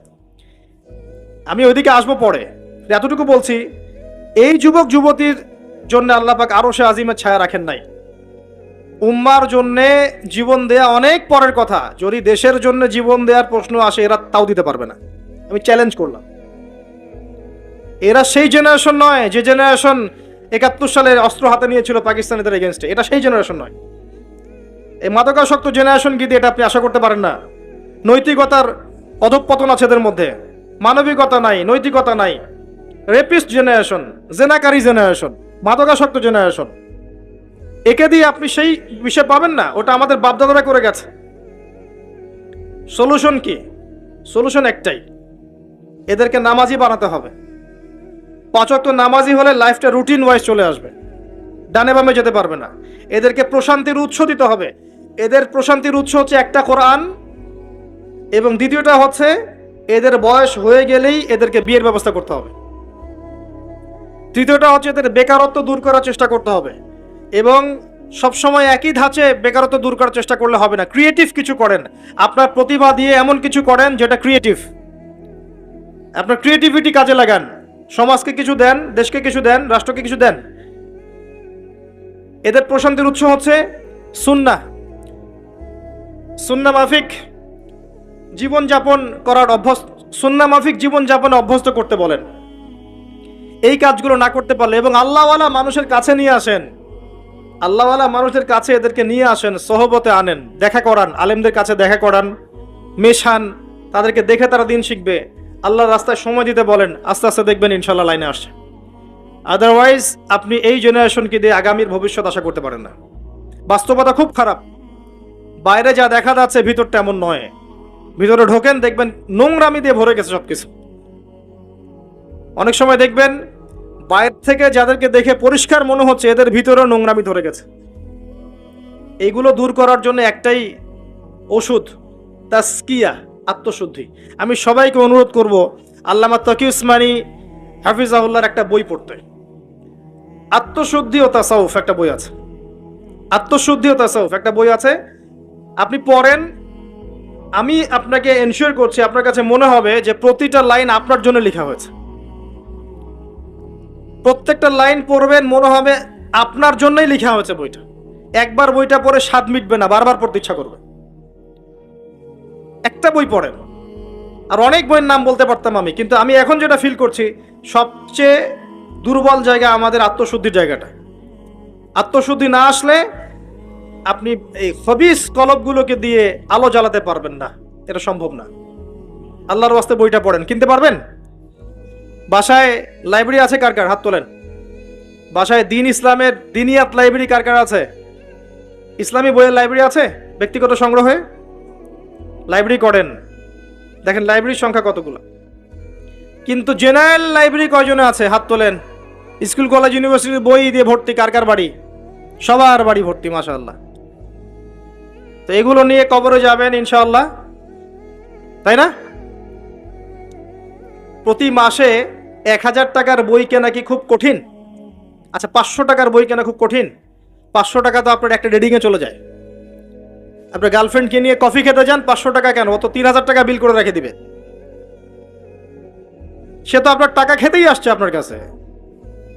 আমি ওইদিকে আসবো পরে। এতটুকু বলছি, এই যুবক যুবতীর জন্য আল্লাহ পাক আরশে আজিমের ছায়া রাখেন নাই। উম্মার জন্য জীবন দেয়া অনেক পরের কথা। যদি দেশের জন্য জীবন দেওয়ার প্রশ্ন আসে, এরা তাও দিতে পারবে না। আমি চ্যালেঞ্জ করলাম। এরা সেই জেনারেশন নয় যে জেনারেশন 71 সালে অস্ত্র হাতে নিয়েছিল পাকিস্তানিদের এগেনস্টে। এটা সেই জেনারেশন নয়। এই মাদকাসক্ত জেনারেশন কি দিয়ে এটা আপনি আশা করতে পারেন না। নৈতিকতার অধঃপতন আছে এদের মধ্যে, মানবিকতা নাই, নৈতিকতা নাই। রেপিস্ট জেনারেশন, জেনাকারী জেনারেশন, মাদকাসক্ত জেনারেশন। একে দিয়ে আপনি সেই বিষয় পাবেন না। ওটা আমাদের বাপদাদারা করে গেছে। সলিউশন কি? সলিউশন একটাই, এদেরকে নামাজি বানাতে হবে। 5 ওয়াক্ত নামাজি হলে লাইফটা রুটিন ওয়াইজ চলে আসবে। ডানে বামে যেতে পারবে না। এদেরকে প্রশান্তির উৎস দিতে হবে। এদের প্রশান্তির উৎস হচ্ছে একটা কোরআন, এবং দ্বিতীয়টা হচ্ছে এদের বয়স হয়ে গেলেই এদেরকে বিয়ের ব্যবস্থা করতে হবে। তৃতীয়টা হচ্ছে এদের বেকারত্ব দূর করার চেষ্টা করতে হবে, এবং সবসময় একই ধাঁচে বেকারত্ব দূর করার চেষ্টা করলে হবে না। ক্রিয়েটিভ কিছু করেন, আপনার প্রতিভা দিয়ে এমন কিছু করেন যেটা ক্রিয়েটিভ। আপনার ক্রিয়েটিভিটি কাজে লাগান, সমাজকে কিছু দেন, দেশকে কিছু দেন, রাষ্ট্রকে কিছু দেন। এদের প্রশান্তির উৎস হচ্ছে সুন্নাহ, সুন্নাহ মাফিক জীবনযাপন করার অভ্যস্ত, সুন্নাহ মাফিক জীবনযাপনে অভ্যস্ত করতে বলেন। এই কাজগুলো না করতে পারলে, এবং আল্লাহওয়ালা মানুষের কাছে নিয়ে আসেন, আল্লাহওয়ালা মানুষের কাছে এদেরকে নিয়ে আসেন, সহবতে আনেন, দেখা করান, আলেমদের কাছে দেখা করান, মেশান, তাদেরকে দেখে তারা দিন শিখবে। আল্লাহর রাস্তায় সময় দিতে বলেন, আস্তে আস্তে দেখবেন ইনশাল্লাহ লাইনে আসছে। আদারওয়াইজ আপনি এই জেনারেশনকে দিয়ে আগামীর ভবিষ্যৎ আশা করতে পারেন না। বাস্তবতা খুব খারাপ, বাইরে যা দেখা যাচ্ছে ভিতরটা এমন নয়। ভিতরে ঢোকেন, দেখবেন নোংরামি দিয়ে ভরে গেছে সবকিছু। অনেক সময় দেখবেন বাইরে থেকে যাদেরকে দেখে পরিষ্কার মনে হচ্ছে, এদের ভিতরেও নোংরামি ধরে গেছে। এইগুলো দূর করার জন্য একটাই ওষুধ, তাসকিয়া, আত্মশুদ্ধি। আমি সবাইকে অনুরোধ করব, আল্লামা তকি উসমানী হাফিজাহুল্লাহর একটা বই পড়তে, আত্মশুদ্ধি ও তাসাউফ একটা বই আছে। আত্মশুদ্ধি ও তাসাউফ একটা বই আছে, আপনি পড়েন। আমি আপনাকে এনশিওর করছি, আপনার কাছে মনে হবে যে প্রতিটা লাইন আপনার জন্য লেখা হয়েছে। প্রত্যেকটা লাইন পড়বেন, মনে হবে আপনার জন্যই লেখা হয়েছে বইটা। একবার বইটা পড়ে স্বাদ মিটবে না, বারবার পড়তে ইচ্ছা করবে। একটা বই পড়েন। আর অনেক বইয়ের নাম বলতে পারতাম আমি, কিন্তু আমি এখন যেটা ফিল করছি, সবচেয়ে দুর্বল জায়গা আমাদের আত্মশুদ্ধির জায়গাটা। আত্মশুদ্ধি না আসলে আপনি এই খবিস কলবগুলোকে দিয়ে আলো জ্বালাতে পারবেন না, এটা সম্ভব না। আল্লাহর ওয়াস্তে বইটা পড়েন। কিনতে পারবেন? বাসায় লাইব্রেরি আছে কার কার? হাত তোলেন। বাসায় দিন ইসলামের দিনিয়াত লাইব্রেরি কার কার আছে? ইসলামী বইয়ের লাইব্রেরি আছে? ব্যক্তিগত সংগ্রহে লাইব্রেরি করেন, দেখেন লাইব্রেরির সংখ্যা কতগুলো। কিন্তু জেনারেল লাইব্রেরি কয়জনে আছে? হাত তোলেন। স্কুল কলেজ ইউনিভার্সিটির বই দিয়ে ভর্তি কার কার বাড়ি? সবার বাড়ি ভর্তি, মাশাআল্লাহ। তো এগুলো নিয়ে কবরে যাবেন ইনশাআল্লাহ, তাই না? প্রতি মাসে 1000 টাকার বই কেনা কি খুব কঠিন? আচ্ছা, 500 টাকার বই কেনা খুব কঠিন? 500 টাকা তো আপনার একটা রেডিংয়ে চলে যায়। আপনার গার্লফ্রেন্ডকে নিয়ে কফি খেতে যান, 500 টাকা কেন? ও তো 3000 টাকা বিল করে রেখে দিবে। সে তো আপনার টাকা খেতেই আসছে আপনার কাছে।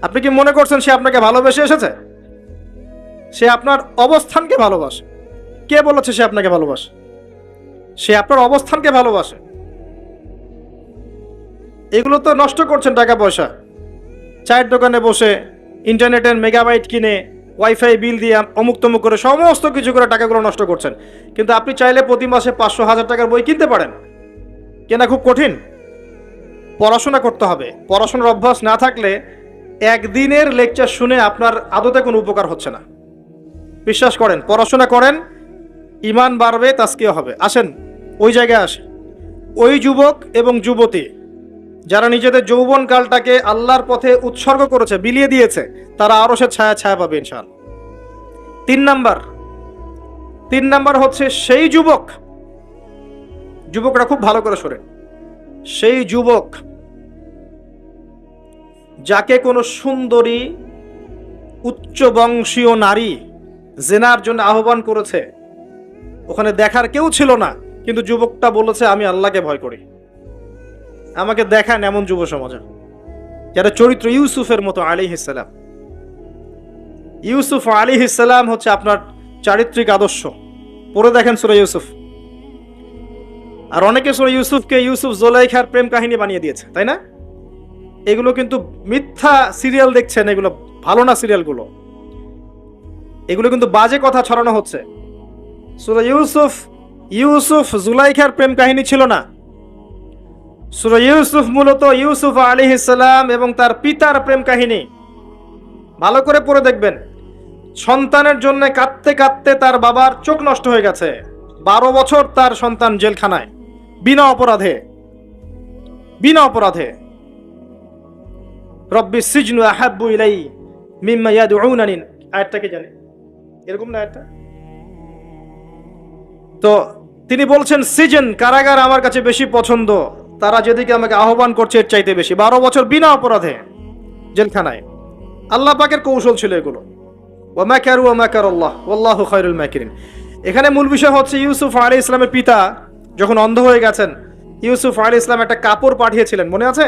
আপনি কি মনে করছেন সে আপনাকে ভালোবেসে এসেছে? সে আপনার অবস্থানকে ভালোবাসে। কে বলেছে সে আপনাকে ভালোবাসে? সে আপনার অবস্থানকে ভালোবাসে। এগুলো তো নষ্ট করছেন টাকা পয়সা। চায়ের দোকানে বসে ইন্টারনেটের মেগাবাইট কিনে ওয়াইফাই বিল দিয়ে অমুক তমুক করে সমস্ত কিছু করে টাকাগুলো নষ্ট করছেন। কিন্তু আপনি চাইলে প্রতি মাসে 500-1000 টাকার বই কিনতে পারেন। কেনা খুব কঠিন? পড়াশোনা করতে হবে। পড়াশোনার অভ্যাস না থাকলে একদিনের লেকচার শুনে আপনার আদতে কোনো উপকার হচ্ছে না। বিশ্বাস করেন, পড়াশোনা করেন, ইমান বাড়বে, তাজকিয়া হবে। আসেন ওই জায়গায় আসে। ওই যুবক এবং যুবতী যারা নিজেদের যৌবনকালটাকে আল্লাহর পথে উৎসর্গ করেছে, বিলিয়ে দিয়েছে, তারা আরো সে ছায়া ছায়া পাবে ইনশাআল্লাহ। 3 নাম্বার হচ্ছে সেই যুবকরা খুব ভালো করে শোনেন, সেই যুবক যাকে কোনো সুন্দরী উচ্চ বংশীয় নারী জেনার জন্য আহ্বান করেছে, ওখানে দেখার কেউ ছিল না, কিন্তু যুবকটা বলেছে আমি আল্লাহকে ভয় করি, আমাকে দেখান। এমন যুব সমাজে যারা চরিত্র ইউসুফের মতো আলাইহিস সালাম। ইউসুফ আলাইহিস সালাম হচ্ছে আপনার চারিত্রিক আদর্শ। পড়ে দেখেন সূরা ইউসুফ। আর অনেকে সূরা ইউসুফকে ইউসুফ জুলাইখার প্রেম কাহিনী বানিয়ে দিয়েছে, তাই না? এগুলো কিন্তু মিথ্যা সিরিয়াল দেখছেন, এগুলো ভালো না সিরিয়ালগুলো। এগুলো কিন্তু বাজে কথা ছড়ানো হচ্ছে। সূরা ইউসুফ জুলাইখার প্রেম কাহিনী ছিল না। সূরা ইউসুফ মূলত ইউসুফ আলাইহিস সালাম এবং তার পিতার প্রেম কাহিনী। ভালো করে পড়ে দেখবেন। সন্তানের জন্য কাঁদতে কাঁদতে তার বাবার চোখ নষ্ট হয়ে গেছে। 12 বছর তার সন্তান জেলখানায় বিনা অপরাধে। রব্বি সিজনু আহাব্বু ইলাই মিম্মা ইয়াদউনানি, আয়াতটা কি জানি, এরকম না আয়াতটা? তো তিনি বলছেন সিজন, কারাগার আমার কাছে বেশি পছন্দ, তারা যেদিকে আমাকে আহ্বান করছে এর চাইতে বেশি। 12 বছর বিনা অপরাধে জেলখানায়। আল্লাহ পাকের কৌশল ছিল এগুলো। ওয়া মাকারু ওয়া মাকারাল্লাহ ওয়াল্লাহু খায়রুল মাকিরিন। এখানে মূল বিষয় হচ্ছে ইউসুফ আলাইহিস সালামের পিতা যখন অন্ধ হয়ে গেছেন, ইউসুফ আলাইহিস সালাম একটা কাপড় পাঠিয়েছিলেন, মনে আছে?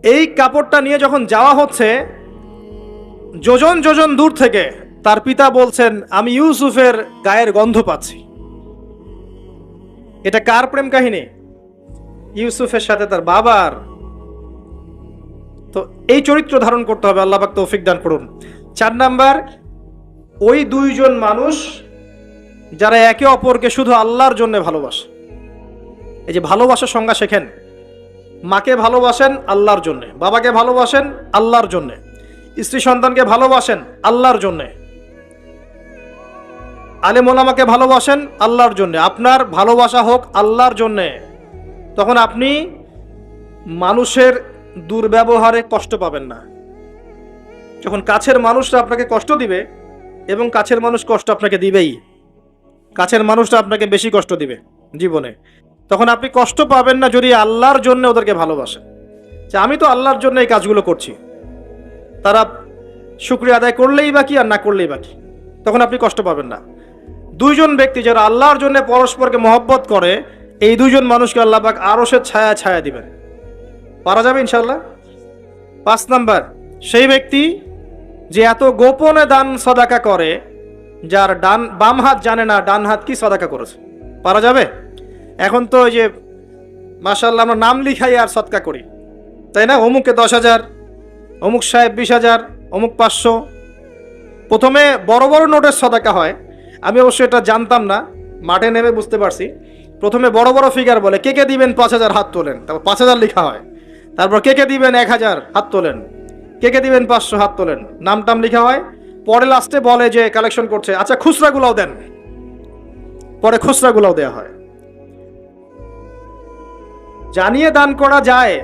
এই কাপড়টা নিয়ে যখন যাওয়া হচ্ছে, যোজন যোজন দূর থেকে তার পিতা বলছেন, আমি ইউসুফের গায়ের গন্ধ পাচ্ছি। এটা কার প্রেম কাহিনী? ইউসুফের সাথে তার বাবার। তো এই চরিত্র ধারণ করতে হবে, আল্লাহ পাক তৌফিক দান করুন। 4 নাম্বার, ওই দুইজন মানুষ যারা একে অপরকে শুধু আল্লাহর জন্য ভালোবাসে। এই যে ভালোবাসার সংজ্ঞা শেখেন। মাকে ভালোবাসেন আল্লাহর জন্য, বাবাকে ভালোবাসেন আল্লাহর জন্য, স্ত্রী সন্তানকে ভালোবাসেন আল্লাহর জন্য, আলেম ওলামাকে ভালোবাসেন আল্লাহর জন্য। আপনার ভালোবাসা হোক আল্লাহর জন্য, তখন আপনি মানুষের দুর্ব্যবহারে কষ্ট পাবেন না। যখন কাছের মানুষরা আপনাকে কষ্ট দিবে, এবং কাছের মানুষ কষ্ট আপনাকে দিবেই, কাছের মানুষটা আপনাকে বেশি কষ্ট দিবে জীবনে, তখন আপনি কষ্ট পাবেন না যদি আল্লাহর জন্য ওদেরকে ভালোবাসেন, যে আমি তো আল্লাহর জন্য এই কাজগুলো করছি, তারা শুকরিয়া আদায় করলেই বাকি আর না করলেই বাকি, তখন আপনি কষ্ট পাবেন না। দুইজন ব্যক্তি যারা আল্লাহর জন্য পরস্পরকে মহব্বত করে, এই দুইজন মানুষকে আল্লাহ পাক আরশের ছায়া ছায়া দিবেন। পারা যাবে ইনশাআল্লাহ। 5 নাম্বার, সেই ব্যক্তি যে এত গোপনে দান সদাকা করে, যার বাম হাত জানে না ডান হাত কি সদাকা করেছে। পারা যাবে? এখন তো ওই যে মাশাআল্লাহ আমরা নাম লিখাই আর সদকা করি, তাই না? অমুকে 10,000, অমুক সাহেব 20,000, অমুক 500। প্রথমে বড় বড় নোটের সদাকা হয়, আমি অবশ্য এটা জানতাম না, মাঠে নেমে বুঝতে পারছি। প্রথমে বড় বড় ফিগার বলে, কে কে দিবেন 5,000 হাত তোলেন, তারপর 5,000 লেখা হয়, তারপর কে কে দিবেন 1,000 হাত তোলেন, কে কে দিবেন 500 হাত তোলেন, নাম টাম লেখা হয়। পরে লাস্টে বলে যে কালেকশন করছে, আচ্ছা খুচরাগুলোও দেন, পরে খুচরাগুলোও দেওয়া হয়। জানিয়ে দান করা যায়।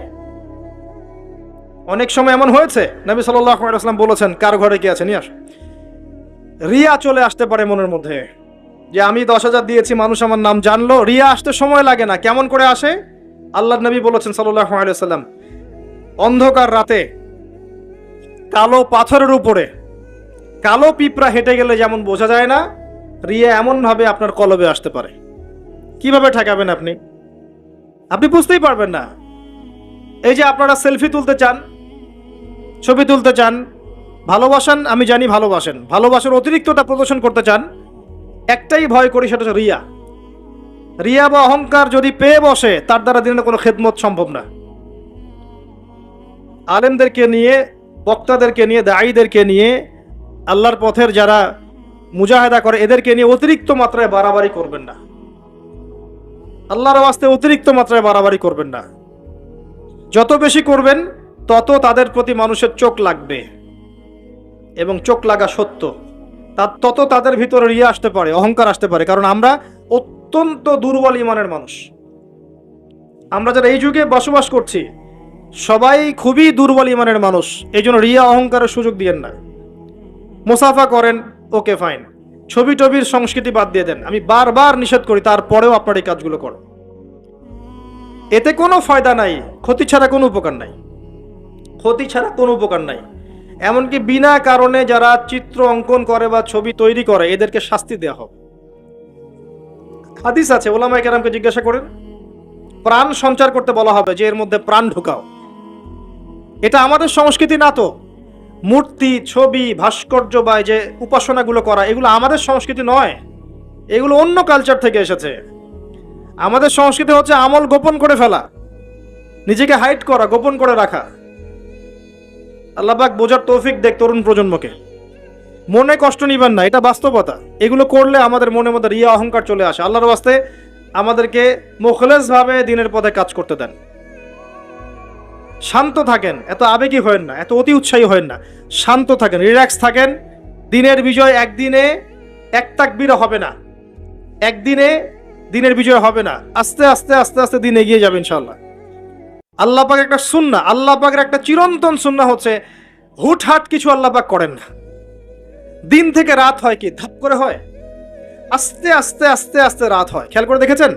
অনেক সময় এমন হয়েছে, নবী সাল্লাল্লাহু আলাইহি ওয়াসাল্লাম বলেছেন, কার ঘরে কি আছে নিয়ে আস। রিয়া চলে আসতে পারে মনের মধ্যে, যে আমি 10,000 দিয়েছি, মানুষ আমার নাম জানলো। রিয়া আসতে সময় লাগে না। কেমন করে আসে? আল্লাহর নবী বলেছেন সাল্লাল্লাহু আলাইহি ওয়াসাল্লাম, অন্ধকার রাতে কালো পাথরের উপরে কালো পিঁপড়া হেঁটে গেলে যেমন বোঝা যায় না, রিয়া এমন ভাবে আপনার কলবে আসতে পারে। কিভাবে ঠেকাবেন আপনি? আপনি বুঝতেই পারবেন না। এই যে আপনারা সেলফি তুলতে চান, ছবি তুলতে চান, ভালোবাসেন, আমি জানি ভালোবাসেন, ভালোবাসার অতিরিক্ততা প্রদর্শন করতে চান, একটাই ভয় করি, সেটা হচ্ছে রিয়া। রিয়া বা অহংকার যদি পেয়ে বসে, তার দ্বারা দিনের কোনো খেদমত সম্ভব না। আলেমদেরকে নিয়ে, বক্তাদেরকে নিয়ে, দায়ীদেরকে নিয়ে, আল্লাহর পথের যারা মুজাহিদা করে, এদেরকে নিয়ে অতিরিক্ত মাত্রায় বাড়াবাড়ি করবেন না। আল্লাহর ওয়াস্তে অতিরিক্ত মাত্রায় বাড়াবাড়ি করবেন না। যত বেশি করবেন তত তাদের প্রতি মানুষের চোখ লাগবে, এবং চোখ লাগা সত্য, তত তাদের ভিতরে রিয়া আসতে পারে, অহংকার আসতে পারে। কারণ আমরা অত্যন্ত দুর্বল ইমানের মানুষ। আমরা যারা এই যুগে বসবাস করছি, সবাই খুবই দুর্বল ইমানের মানুষ। এই জন্য রিয়া অহংকারের সুযোগ দিয়েন না। মুসাফা করেন, ওকে ফাইন, ছবি টবির সংস্কৃতি বাদ দিয়ে দেন, আমি বারবার নিষেধ করি, তারপরেও আপনার এই কাজগুলো করেন। এতে কোনো ফায়দা নাই, ক্ষতি ছাড়া কোনো উপকার নাই, ক্ষতি ছাড়া কোনো উপকার নাই। এমনকি বিনা কারণে যারা চিত্র অঙ্কন করে বা ছবি তৈরি করে, এদেরকে শাস্তি দেওয়া হবে। হাদিস আছে, ওলামায়ে কেরামকে জিজ্ঞাসা করেন, প্রাণ সঞ্চার করতে বলা হবে, যে এর মধ্যে প্রাণ ঢুকাও। এটা আমাদের সংস্কৃতি না তো। মূর্তি, ছবি, ভাস্কর্য বা যে উপাসনাগুলো করা, এগুলো আমাদের সংস্কৃতি নয়, এগুলো অন্য কালচার থেকে এসেছে। আমাদের সংস্কৃতি হচ্ছে আমল গোপন করে ফেলা, নিজেকে হাইড করা, গোপন করে রাখা। আল্লাহ পাক বোঝার তৌফিক দেখ তরুণ প্রজন্মকে। মনে কষ্ট নিবেন না, এটা বাস্তবতা। এগুলো করলে আমাদের মনের মধ্যে রিয়া অহংকার চলে আসে। আল্লাহর ওয়াস্তে আমাদেরকে মুখলেস ভাবে দিনের পথে কাজ করতে দেন। শান্ত থাকেন, এত আবেগী হয়েন না, এত অতি উৎসাহী হয়েন না, শান্ত থাকেন, রিল্যাক্স থাকেন। দিনের বিজয় একদিনে এক তাকবীরে হবে না, একদিনে দিনের বিজয় হবে না। আস্তে আস্তে আস্তে আস্তে দিন এগিয়ে যাবে ইনশাআল্লাহ। আল্লাহ পাক একটা সুন্নাহ, আল্লাহ পাকের একটা চিরন্তন সুন্নাহ হচ্ছে হুটহাট কিছু আল্লাহ পাক করেন না। দিন থেকে রাত হয় কি ধাপ করে হয়? আস্তে আস্তে আস্তে আস্তে রাত হয়, খেয়াল করে দেখেছেন?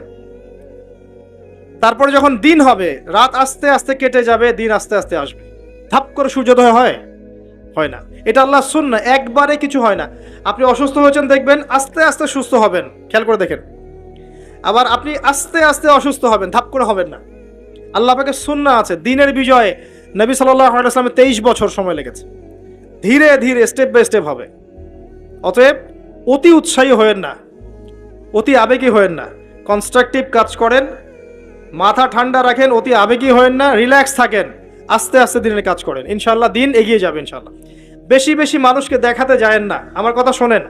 তারপরে যখন দিন হবে, রাত আস্তে আস্তে কেটে যাবে, দিন আস্তে আস্তে আসবে। ধাপ করে সূর্যোদয় হয়? হয় না। এটা আল্লাহর সুন্নাহ, একবারে কিছু হয় না। আপনি অসুস্থ হয়েছেন, দেখবেন আস্তে আস্তে সুস্থ হবেন, খেয়াল করে দেখেন। আবার আপনি আস্তে আস্তে অসুস্থ হবেন, ধাপ করে হবেন না। আল্লাহ পাকের সুন্নাহ আছে। দিনের বিজয়ে নবী সাল্লাল্লাহু আলাইহি ওয়াসাল্লামের 23 বছর সময় লেগেছে। ধীরে ধীরে স্টেপ বাই স্টেপ হবে। অতএব অতি উৎসাহী হয়েন না, অতি আবেগী হয়েন না, কনস্ট্রাকটিভ কাজ করেন, মাথা ঠান্ডা রাখেন, অতি আবেগী হয়েন না, রিল্যাক্স থাকেন, আস্তে আস্তে দিনের কাজ করেন, ইনশাআল্লাহ দিন এগিয়ে যাবে ইনশাআল্লাহ। বেশি বেশি মানুষকে দেখাতে যায়েন না। আমার কথা শোনেন,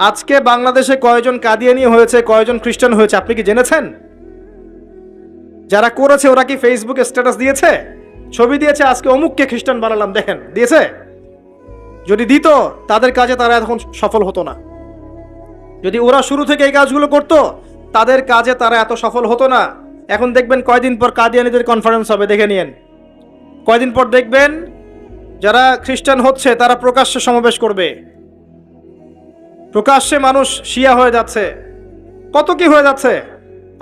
আজকে বাংলাদেশে কয়জন কাদিয়ানি হয়েছে, কয়জন খ্রিস্টান হয়েছে আপনি কি জেনেছেন? যারা করেছে ওরা কি ফেসবুকে স্ট্যাটাস দিয়েছে, ছবি দিয়েছে, আজকে অমুককে খ্রিস্টান বানালাম, দেখেন দিয়েছে? যদি দিত তাদের কাজে তারা এখন সফল হতো না। যদি ওরা শুরু থেকে এই কাজগুলো করত, তাদের কাজে তারা এত সফল হতো না। এখন দেখবেন কয়দিন পর কাদিয়ানীদের কনফারেন্স হবে, দেখে নিয়েন। কয়দিন পর দেখবেন যারা খ্রিস্টান হচ্ছে তারা প্রকাশ্যে সমাবেশ করবে, প্রকাশ্যে মানুষ শিয়া হয়ে যাচ্ছে, কত কি হয়ে যাচ্ছে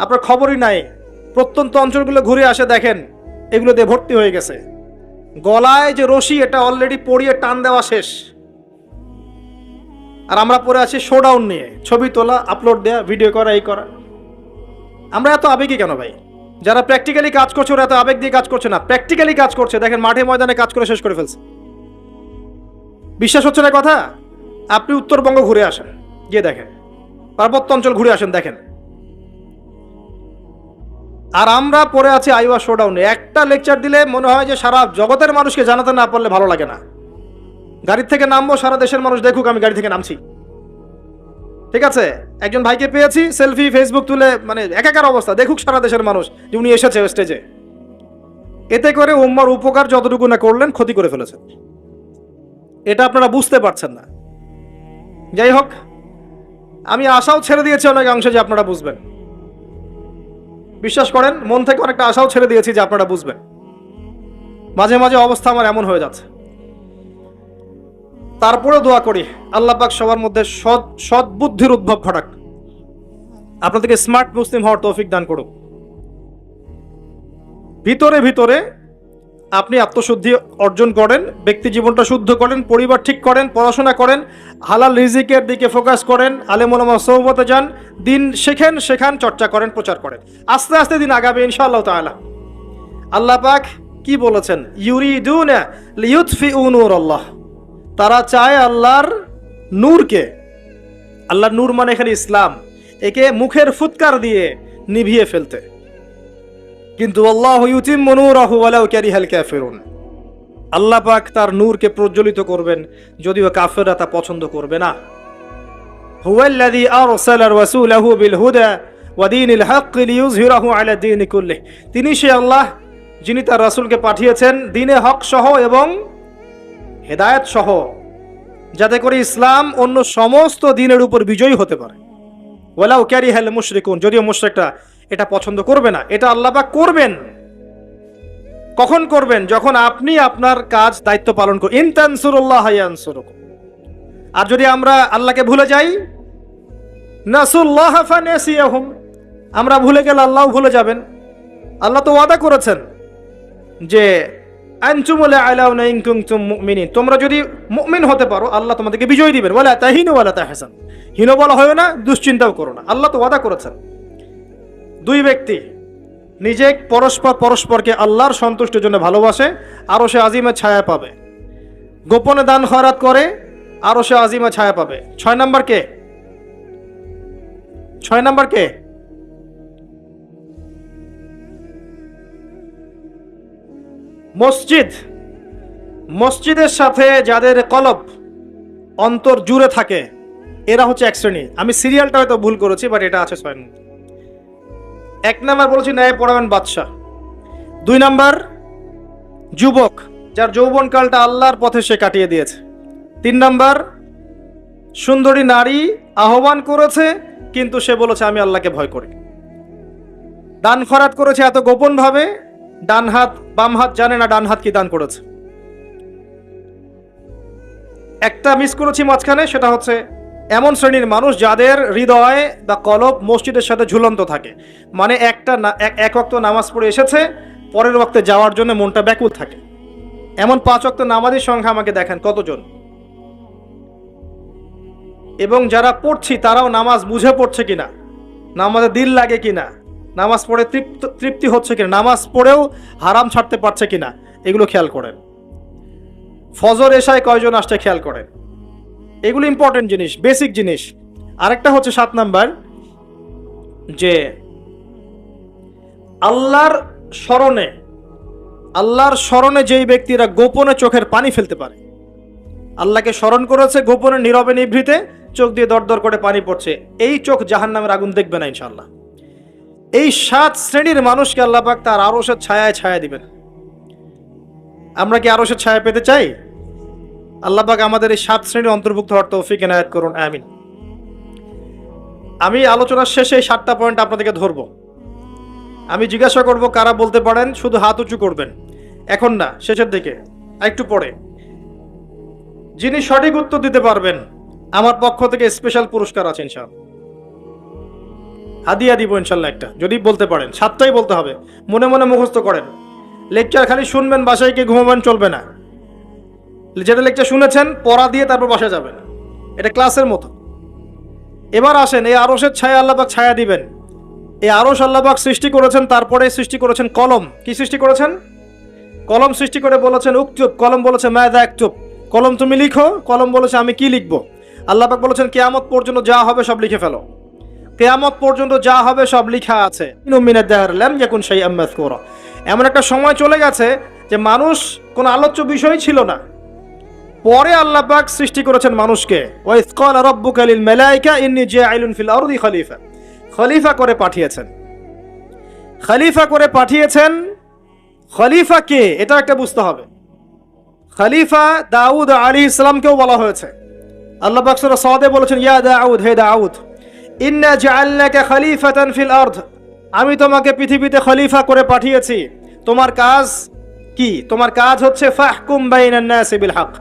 আপনার খবরই নাই। প্রত্যন্ত অঞ্চলগুলো ঘুরে আসে, দেখেন এগুলো দিয়ে ভর্তি হয়ে গেছে। গলায় যে রশি এটা অলরেডি পরিয়ে টান দেওয়া শেষ, আর আমরা পরে আছি শোডাউন নিয়ে, ছবি তোলা, আপলোড দেয়া, ভিডিও করা, এই করা। আমরা এত আবেগী কেন ভাই? যারা প্র্যাকটিক্যালি কাজ করছে ওরা এত আবেগ দিয়ে কাজ করছে না, প্র্যাকটিক্যালি কাজ করছে। দেখেন মাঠে ময়দানে কাজ করে শেষ করে ফেলছে। বিশ্বাস হচ্ছে না কথা? আপনি উত্তরবঙ্গ ঘুরে আসেন, গিয়ে দেখেন, পার্বত্য অঞ্চল ঘুরে আসেন, দেখেন। আর আমরা পরে আছি আইওয়া শোডাউনে। একটা লেকচার দিলে মনে হয় যে সারা জগতের মানুষকে জানাতে না পারলে ভালো লাগে না। গাড়ির থেকে নামবো, সারা দেশের মানুষ দেখুক আমি গাড়ি থেকে নামছি, ঠিক আছে? একজন ভাইকে পেয়েছি, সেলফি ফেসবুক তুলে, মানে একাকার অবস্থা, দেখুক সারা দেশের মানুষ যে উনি এসেছে স্টেজে। এতে করে উম্মার উপকার যতটুকু না করলেন, ক্ষতি করে ফেলেছেন। এটা আপনারা বুঝতে পারছেন না। যাই হোক, আমি আশাও ছেড়ে দিয়েছি অনেক অংশে যে আপনারা বুঝবেন। বিশ্বাস করেন, মন থেকে অনেকটা আশাও ছেড়ে দিয়েছি যে আপনারা বুঝবেন। মাঝে মাঝে অবস্থা আমার এমন হয়ে যাচ্ছে। তারপরে দোয়া করি আল্লাহ পাক সবার মধ্যে সদ্বুদ্ধির উদ্ভব ঘটাক, আপনাদেরকে স্মার্ট মুসলিম হওয়ার তৌফিক দান করুক। ভিতরে ভিতরে আপনি আত্মশুদ্ধি অর্জন করেন, ব্যক্তি জীবনটা শুদ্ধ করেন, পরিবার ঠিক করেন, পড়াশোনা করেন, হালাল রিজিকের দিকে ফোকাস করেন, আলেম ওলামা সোহবতে যান, দিন শেখান, চর্চা করেন, প্রচার করেন। আস্তে আস্তে দিন আগাবে ইনশাআল্লাহ তাআলা। আল্লাহ পাক কি বলেছেন? ইউরিদুনা লিইউতফিউ নূরাল্লাহ, তারা চায় আল্লাহর নূরকে। আল্লাহর নূর মানে এখানে ইসলাম, একে মুখের ফুৎকার দিয়ে নিভিয়ে ফেলতে। কিন্তু আল্লাহু ইউতিম্মু নূরাহু ওয়ালাউ কারিহাল কাফিরুন, আল্লাহ পাক তার নূরকে প্রজ্বলিত করবেন, যদিও কাফেররা তা পছন্দ করবে না। হুয়াল্লাযী আরসালা রাসূলাহু বিল হুদা ওয়া দীনিল হক লিইয়ুযহিরাহু আলা দীনি কুল্লিহি, তিনি সে আল্লাহ যিনি তার রাসূলকে পাঠিয়েছেন দ্বীনে হক সহ এবং হেদায়েত সহ, যাতে করে ইসলাম অন্য সমস্ত দ্বীনের উপর বিজয়ী হতে পারে। ওয়ালাউ কারিহাল মুশরিকুন, যদিও মুশরিকরা এটা পছন্দ করবে না। এটা আল্লাহ পাক করবেন। কখন করবেন? যখন আপনি আপনার কাজ দায়িত্ব পালন করুন। ইন তানসুরুল্লাহ ইয়ানসুরুকুম, আর যদি আমরা আল্লাহকে ভুলে যাই, নাসুল্লাহ ফানাসিয়াহুম, আমরা ভুলে গেলে আল্লাহও ভুলে যাবেন। আল্লাহ তো ওয়াদা করেছেন যে আনতুমুল আলাউনা ইন কুনতুম মুমিনিন, তোমরা যদি মুমিন হতে পারো আল্লাহ তোমাদেরকে বিজয় দিবেন। ওয়ালা তাহিনু ওয়ালা তাহজান, হীন বলা হয় না, দুশ্চিন্তাও করো না। আল্লাহ তো ওয়াদা করেছেন। দুই ব্যক্তি নিজে পরস্পরকে আল্লাহর সন্তুষ্টির জন্য ভালোবাসে, আরো সে আজিমের ছায়া পাবে। গোপনে দান খয়রাত করে, আরো সে আজিমের ছায়া পাবে। 6 নাম্বার কে? 6 নাম্বার কে? মসজিদ। মসজিদের সাথে যাদের কলব, অন্তর জুড়ে থাকে, এরা হচ্ছে এক শ্রেণী। আমি সিরিয়ালটা হয়তো ভুল করেছি, বাট এটা আছে 6 নম্বর। 1 নাম্বার বলেছি ন্যায় পরায়ণ বাদশা। 2 নাম্বার যুবক, যার যৌবনকালটা আল্লাহর পথে সে কাটিয়ে দিয়েছে। 3 নাম্বার সুন্দরী নারী আহ্বান করেছে, কিন্তু সে বলেছে আমি আল্লাহকে ভয় করি। দান খয়রাত করেছে এত গোপন ভাবে, ডান হাত বাম হাত জানে না ডান হাত কি দান করেছে। একটা মিস করেছি মাঝখানে, সেটা হচ্ছে এমন শ্রেণীর মানুষ যাদের হৃদয় বা কলব মসজিদের সাথে ঝুলন্ত থাকে, মানে এক ওয়াক্ত নামাজ পড়ে এসেছে, পরের ওয়াক্তে যাওয়ার জন্য মনটা ব্যাকুল থাকে। এমন 5 ওয়াক্ত নামাজের সংখ্যা আমাকে দেখান কতজন। এবং যারা পড়ছি তারাও নামাজ বুঝে পড়ছে কিনা, নামাজে দিল লাগে কিনা, নামাজ পড়ে তৃপ্তি হচ্ছে কিনা, নামাজ পড়েও হারাম ছাড়তে পারছে কিনা, এগুলো খেয়াল করেন। ফজর এশায় কয়জন আসছে খেয়াল করেন। এগুলো ইম্পর্টেন্ট জিনিস, বেসিক জিনিস। আরেকটা হচ্ছে 7 নাম্বার, যে আল্লাহর স্মরণে যেই ব্যক্তিরা গোপনে চোখের পানি ফেলতে পারে, আল্লাহকে স্মরণ করেছে গোপনে নীরবে নিভৃতে, চোখ দিয়ে দরদর করে পানি পড়ছে, এই চোখ জাহান্নামের আগুন দেখবে না ইনশাআল্লাহ। এই 7 শ্রেণীর মানুষকে আল্লাহ পাক তার আরশের ছায়ায় ছায়া দিবেন। আমরা কি আরশের ছায়া পেতে চাই? আল্লাহ পাক আমাদের এই 7 শ্রেণীর অন্তর্ভুক্ত হওয়ার তৌফিক এনায়েত করুন, আমিন। আমি আলোচনার শেষে এই 7টা পয়েন্ট আপনাদেরকে ধরবো। আমি জিজ্ঞাসা করব কারা বলতে পারেন, শুধু হাত উঁচু করবেন, এখন না, শেষের দিকে, একটু পরে। যিনি সঠিক উত্তর দিতে পারবেন আমার পক্ষ থেকে স্পেশাল পুরস্কার আছে ইনশাআল্লাহ, হাদিয়া দিব ইনশাআল্লাহ একটা, যদি বলতে পারেন। 7টাই বলতে হবে, মনে মনে মুখস্থ করেন। লেকচার খালি শুনবেন, বাসায় গিয়ে ঘুমাবেন চলবে না। যেটা লেকচার শুনেছেন পড়া দিয়ে তারপর বাসায় যাবেন, এটা ক্লাসের মতো। এবার আসেন, এই আরশের ছায়া আল্লাহ পাক ছায়া দিবেন। এই আরশ আল্লাহ পাক সৃষ্টি করেছেন, তারপরে সৃষ্টি করেছেন কলম। কি সৃষ্টি করেছেন? কলম সৃষ্টি করে বলেছেন উকতুব, কলম বলেছে মাযা আকতুব, কলম তুমি লিখো। কলম বলেছে আমি কি লিখবো? আল্লাহ পাক বলেছেন কিয়ামত পর্যন্ত যা হবে সব লিখে ফেলো। কিয়ামত পর্যন্ত যা হবে সব লেখা আছে। এমন একটা সময় চলে গেছে যে মানুষ কোনো আলোচ্য বিষয় ছিল না, পরে আল্লাহ পাক সৃষ্টি করেছেন মানুষকে। ওয়াইয ক্বালা রাব্বুকা লিল মালায়েকা ইন্নী জাইলুন ফিল আরদি খলিফা, খলিফা করে পাঠিয়েছেন। খলিফা করে পাঠিয়েছেন, খলিফা কে এটা একটা বুঝতে হবে। খলিফা দাউদ আলাইহিস সালামকেও বলা হয়েছে। আল্লাহ পাক সূরা সাদে বলেছেন ইয়া দাউদ, হে দাউদ, ইন্না জাআলনাকা খলিফাতান ফিল আরদ, আমি তোমাকে পৃথিবীতে খলিফা করে পাঠিয়েছি। তোমার কাজ কি? তোমার কাজ হচ্ছে ফাহকুম বাইনান নাসি বিল হক,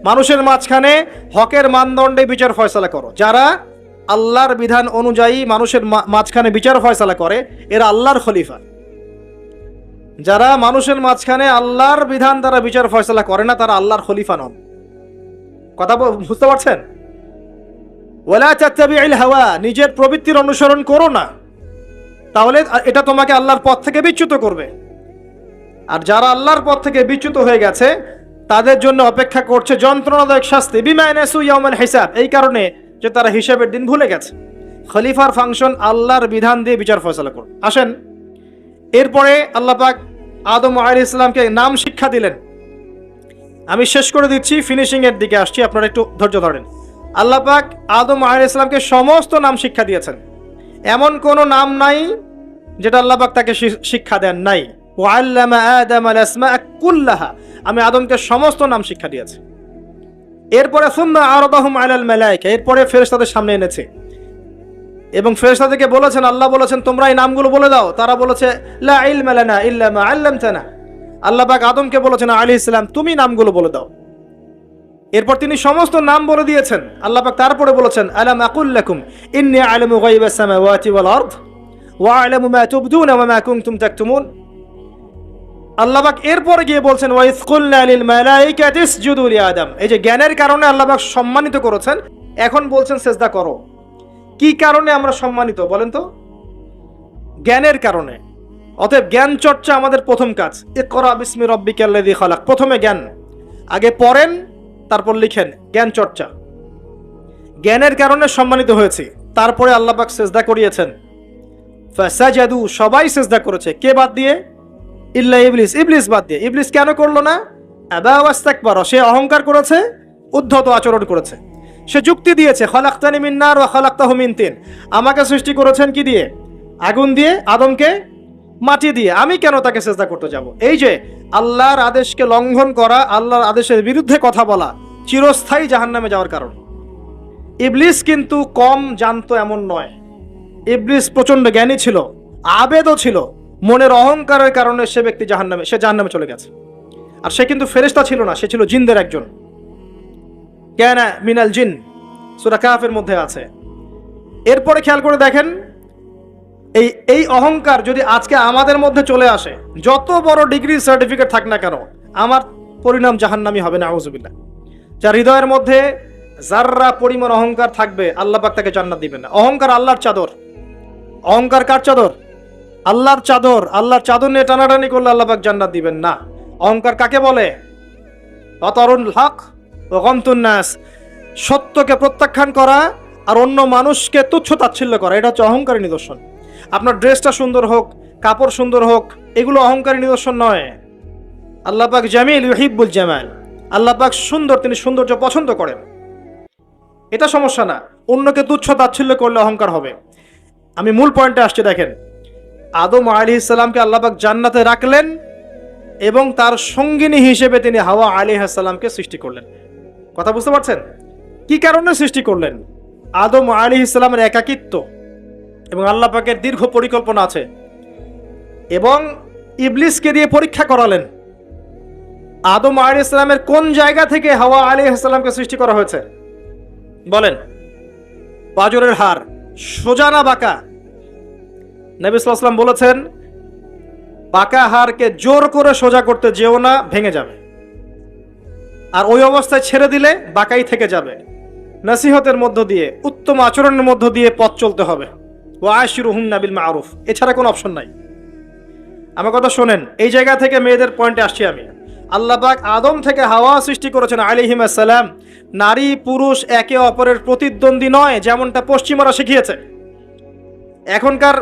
মানুষের মাঝখানে হকের মানদণ্ডে বিচার ফয়সালা করো। যারা আল্লাহর বিধান অনুযায়ী মানুষের মাঝখানে বিচার ফয়সালা করে এরা আল্লাহর খলিফা। যারা মানুষের মাঝখানে আল্লাহর বিধান দ্বারা বিচার ফয়সালা করে না তারা আল্লাহর খলিফা নন। কথা বুঝতে পারছেন? ওয়ালা তাত্তাবিউল হাওয়া, নিজের প্রবৃত্তির অনুসরণ করো না, তাহলে এটা তোমাকে আল্লাহর পথ থেকে বিচ্যুত করবে। আর যারা আল্লাহর পথ থেকে বিচ্যুত হয়ে গেছে তাদের জন্য অপেক্ষা করছে যন্ত্রণাদায়ক শাস্তি। বিমা নাসু ইয়াউমাল হিসাব, এই কারণে যে তারা হিসাবের দিন ভুলে গেছে। খলিফার ফাংশন আল্লাহর বিধান দিয়ে বিচার ফয়সালা করুন। আসেন, এরপরে আল্লাহ পাক আদম আলাইহিস সালামকে নাম শিক্ষা দিলেন। আমি শেষ করে দিচ্ছি, ফিনিশিং এর দিকে আসছি, আপনারা একটু ধৈর্য ধরেন। আল্লাহ পাক আদম আলাইহিস সালামকে সমস্ত নাম শিক্ষা দিয়েছেন, এমন কোন নাম নাই যেটা আল্লাহ পাক তাকে শিক্ষা দেন নাই। ওয়াল্লামা আদামাল আসমাআ কুল্লাহা, আমি আদমকে সমস্ত নাম শিক্ষা দিয়েছি। এরপরে সুম্মা আরাদাহুম আলাল মালায়েকা, এরপরে ফেরেশতাদের সামনে এনেছে এবং ফেরেশতাদেরকে বলেছেন, আল্লাহ বলেছেন তোমরা এই নামগুলো বলে দাও। তারা বলেছে লা ইলমা লানা ইল্লা মা আল্লামতানা। আল্লাহ পাক আদমকে বলেছেন আলাইহিস সালাম তুমি নামগুলো বলে দাও। এরপর তিনি সমস্ত নাম বলে দিয়েছেন। আল্লাহ পাক তারপরে বলেছেন আলাম আকুল লাকুম ইন্নী আ'লামু গায়বাস সামাওয়াতি ওয়াল আরদ ওয়া আ'লামু মা তুবদুনা ওয়া মা কুনতুম তাকতুমুন। আল্লাহ পাক এরপরে গিয়ে বলছেন ওয়াইয কুলনা লিল মালাইকাতি ইসজুদু লি আদম। এই যে জ্ঞানের কারণে আল্লাহ পাক সম্মানিত করেছেন, এখন বলছেন সিজদা করো। কি কারণে আমরা সম্মানিত বলেন তো? জ্ঞানের কারণে। অতএব জ্ঞান চর্চা আমাদের প্রথম কাজ। ইকরা বিসমি রাব্বিকাল্লাযী খালাক, প্রথমে জ্ঞান, আগে পড়েন তারপর লিখেন, জ্ঞান চর্চা। জ্ঞানের কারণে সম্মানিত হয়েছি। তারপরে আল্লাহ পাক সিজদা করিয়েছেন। ফাসাজাদু, সবাই সিজদা করেছে, কে বাদ দিয়ে? ইল্লা ইবলিস, ইবলিস বাদ দিয়ে। ইবলিস কেন করলো না? আবা ওয়াস্তাকবার, সে অহংকার করেছে, উদ্ধত আচরণ করেছে। সে যুক্তি দিয়েছে খালাকতানি মিন নার ওয়া খালাকতাহু মিন তিন, আমাকে সৃষ্টি করেছেন কি দিয়ে? আগুন দিয়ে, আদমকে মাটি দিয়ে, আমি কেন তাকে সিজদা করতে যাব? এই যে আল্লাহর আদেশকে লঙ্ঘন করা, আল্লাহর আদেশের বিরুদ্ধে কথা বলা চিরস্থায়ী জাহান্নামে যাওয়ার কারণ। ইবলিস কিন্তু কম জানতো এমন নয়। ইবলিস প্রচন্ড জ্ঞানী ছিল, আবেদও ছিল। মনের অহংকারের কারণে সে ব্যক্তি জাহান্নামে চলে গেছে। আর সে কিন্তু ফেরেশতা ছিল না, সে ছিল জিনদের একজন। কানা মিনাল জিন, সূরা কাফের মধ্যে আছে। এরপরে খেয়াল করে দেখেন, এই অহংকার যদি আজকে আমাদের মধ্যে চলে আসে, যত বড় ডিগ্রি সার্টিফিকেট থাক না কেন, আমার পরিণাম জাহান্নামী হবে না, আউযুবিল্লাহ। যার হৃদয়ের মধ্যে যাররা পরিমাণ অহংকার থাকবে, আল্লাহ পাক তাকে জান্নাত দিবেন না। অহংকার আল্লাহর চাদর। অহংকার কার চাদর? আল্লাহর চাদর। আল্লাহর চাদর নিয়ে টানাটানি করলে আল্লাহ পাক জান্নাত দিবেন না। অহংকার কাকে বলে? বাতারুল হক ওয়া গামতুন নাস, সত্যকে প্রত্যাখ্যান করা আর অন্য মানুষকে তুচ্ছ তাচ্ছিল্য করা, এটা হচ্ছে অহংকারের নিদর্শন। আপনার ড্রেসটা সুন্দর হোক, কাপড় সুন্দর হোক, এগুলো অহংকারের নিদর্শন নয়। আল্লাহ পাক জামিল ইউহিব্বুল জামাল, আল্লাহ পাক সুন্দর, তিনি সৌন্দর্য পছন্দ করেন, এটা সমস্যা না। অন্যকে তুচ্ছ তাচ্ছিল্য করলে অহংকার হবে। আমি মূল পয়েন্টে আসছি, দেখেন আদম আলাইহিস সালামকে আল্লাহ পাক জান্নাতে রাখলেন এবং তার সঙ্গিনী হিসেবে তিনি হাওয়া আলাইহিস সালামকে সৃষ্টি করলেন। কথা বুঝতে পারছেন? কি কারণে সৃষ্টি করলেন? আদম আলাইহিস সালামের একাকিত্ব এবং আল্লাহ পাকের দীর্ঘ পরিকল্পনা আছে, এবং ইবলিসকে দিয়ে পরীক্ষা করালেন আদম আলাইহিস সালামের কোন জায়গা থেকে হাওয়া আলাইহিস সালামকে সৃষ্টি করা হয়েছে বলেন। পাঁজরের হাড়, সোজা না বাঁকা? নবী সাল্লাল্লাহু আলাইহি ওয়াসাল্লাম বলেছেন, বাঁকা হাড়কে জোর করে সোজা করতে যেও না, ভেঙে যাবে, আর ওই অবস্থায় ছেড়ে দিলে বাঁকাই থেকে যাবে। নসিহতের মধ্য দিয়ে, উত্তম আচরণের মধ্য দিয়ে পথ চলতে হবে। ওয়া আশিরুহুন্না বিল মারুফ, এছাড়া কোনো অপশন নাই। আমার কথা শোনেন, এই জায়গা থেকে মেয়েদের পয়েন্টে আসছি আমি। আল্লাহ পাক আদম থেকে হাওয়া সৃষ্টি করেছেন আলাইহিস সালাম। নারী পুরুষ একে অপরের প্রতিদ্বন্দ্বী নয়, যেমনটা পশ্চিমারা শিখিয়েছে। এখনকার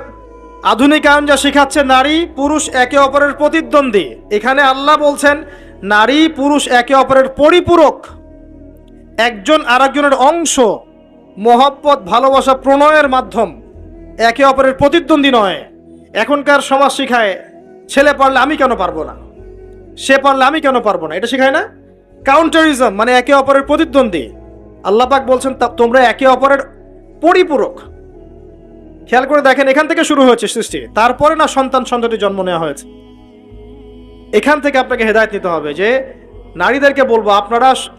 আধুনিক আইন যা শিখাচ্ছে নারী পুরুষ একে অপরের প্রতিদ্বন্দ্বী, এখানে আল্লাহ বলছেন নারী পুরুষ একে অপরের পরিপূরক, একজন আরেকজনের অংশ, মহব্বত, ভালোবাসা, প্রণয়ের মাধ্যম, একে অপরের প্রতিদ্বন্দ্বী নয়। এখনকার সমাজ শিখায় ছেলে পারলে আমি কেন পারবো না, সে পারলে আমি কেন পারবো না, এটা শেখায় না? কাউন্টারিজম, মানে একে অপরের প্রতিদ্বন্দ্বী। আল্লাহ পাক বলছেন তোমরা একে অপরের পরিপূরক। খেয়াল করে দেখেন, এখান থেকে শুরু হয়েছে সৃষ্টি, তারপরে না সন্তান সন্ততি জন্ম নেওয়া হয়েছে। এখান থেকে আপনাকে হেদায়েত নিতে হবে যে নারীদেরকে বলবো,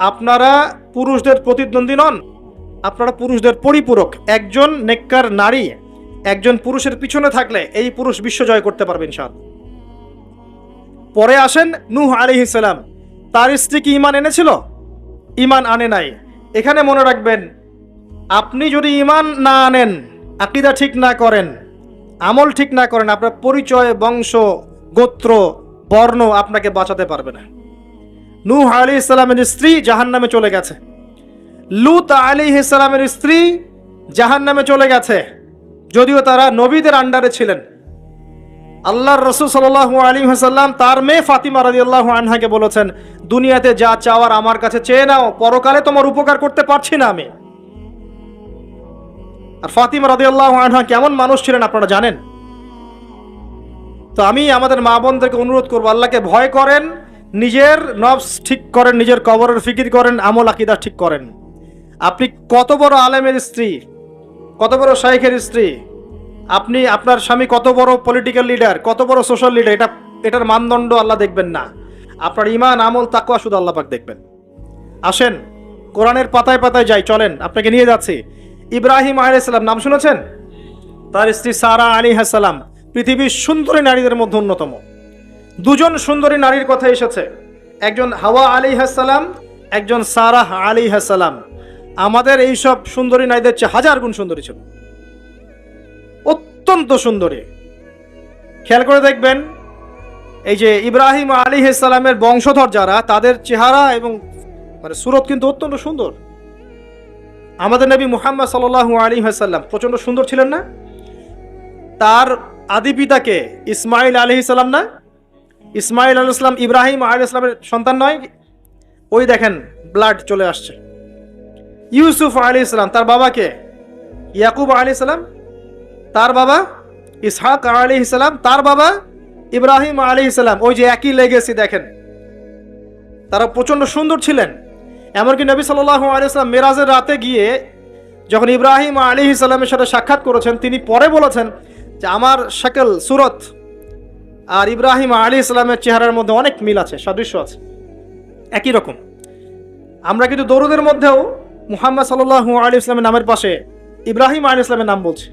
আপনারা পুরুষদের প্রতিদ্বন্দ্বী নন, আপনারা পুরুষদের পরিপূরক। একজন নেককার নারী একজন পুরুষের পিছনে থাকলে এই পুরুষ বিশ্ব জয় করতে পারবে ইনশাআল্লাহ। পরে আসেন নূহ আলাইহিস সালাম, তার স্ত্রী কি ঈমান এনেছিল? ঈমান আনে নাই। এখানে মনে রাখবেন, আপনি যদি ঈমান না আনেন, আকীদা ঠিক না করেন, আমল ঠিক না করেন, আপনার পরিচয়, বংশ, গোত্র, বর্ণ আপনাকে বাঁচাতে পারবে না। নূহ আলাইহিস সালামের স্ত্রী জাহান্নামে চলে গেছে, লূত আলাইহিস সালামের স্ত্রী জাহান্নামে চলে গেছে, যদিও তারা নবীদের আন্ডারে ছিলেন। আল্লাহর রাসূল সাল্লাল্লাহু আলাইহি ওয়াসাল্লাম তার মেয়ে ফাতিমা রাদিয়াল্লাহু আনহাকে বলেছেন, দুনিয়াতে যা চাওয়ার আমার কাছে চেয়ে নাও, পরকালে তোমার উপকার করতে পারছি না আমি। আর ফাতিমা রাদিয়াল্লাহু আনহা কেমন মানুষ ছিলেন আপনারা জানেন। তো আমি আমাদের মা বোনদেরকে অনুরোধ করবো, আল্লাহকে ভয় করেন, নিজের নফস ঠিক করেন, নিজের কবরের ফিকির করেন, আমল আকীদা ঠিক করেন। আপনি কত বড় আলেমের স্ত্রী, কত বড় শাইখের স্ত্রী, আপনি আপনার স্বামী কত বড় পলিটিক্যাল লিডার, কত বড় সোশ্যাল লিডার, এটার মানদণ্ড আল্লাহ দেখবেন না। আপনার ঈমান, আমল, তাকওয়া শুধু আল্লাহ পাক দেখবেন। আসেন কোরআনের পাতায় পাতায় যাই, চলেন আপনাকে নিয়ে যাচ্ছি। ইব্রাহিম আলাইহিস সালাম নাম শুনেছেন? তার স্ত্রী সারা আলাইহিস সালাম পৃথিবীর সুন্দরী নারীদের মধ্যে অন্যতম। দুজন সুন্দরী নারীর কথা এসেছে, একজন হাওয়া আলাইহিস সালাম, একজন সারাহ আলাইহিস সালাম। আমাদের এইসব সুন্দরী নারীদের চেয়ে হাজার গুণ সুন্দরী ছিল, অত্যন্ত সুন্দরী। খেয়াল করে দেখবেন, এই যে ইব্রাহিম আলাইহিস সালামের বংশধর যারা, তাদের চেহারা এবং মানে সুরত কিন্তু অত্যন্ত সুন্দর। আমাদের নবী মুহাম্মদ সাল্লাল্লাহু আলাইহি ওয়াসাল্লাম প্রচন্ড সুন্দর ছিলেন না? তার আদি পিতাকে ইসমাইল আলাইহিস সালাম না? ইসমাইল আলাইহিস সালাম ইব্রাহিম আলাইহিস সালামের সন্তান নয়? ওই দেখেন ব্লাড চলে আসছে। ইউসুফ আলাইহিস সালাম, তার বাবাকে ইয়াকুব আলাইহিস সালাম, তার বাবা ইসহাক আলাইহিস সালাম, তার বাবা ইব্রাহিম আলাইহিস সালাম। ওই যে একই লেগেসি দেখেন, তারা প্রচন্ড সুন্দর ছিলেন। এমনকি নবী সাল্লাল্লাহু আলাইহি ওয়াসাল্লাম মেরাজের রাতে গিয়ে যখন ইব্রাহিম আলাইহিস সালামের সাথে সাক্ষাৎ করেছেন, তিনি পরে বলেছেন যে আমার শাকল, সুরত আর ইব্রাহিম আলাইহিস সালামের চেহারার মধ্যে অনেক মিল আছে, সাদৃশ্য আছে, একই রকম। আমরা কিন্তু দরুদের মধ্যেও মুহাম্মদ সাল্লাল্লাহু আলাইহি ওয়াসাল্লামের নামের পাশে ইব্রাহিম আলাইহিস সালামের নাম বলছি।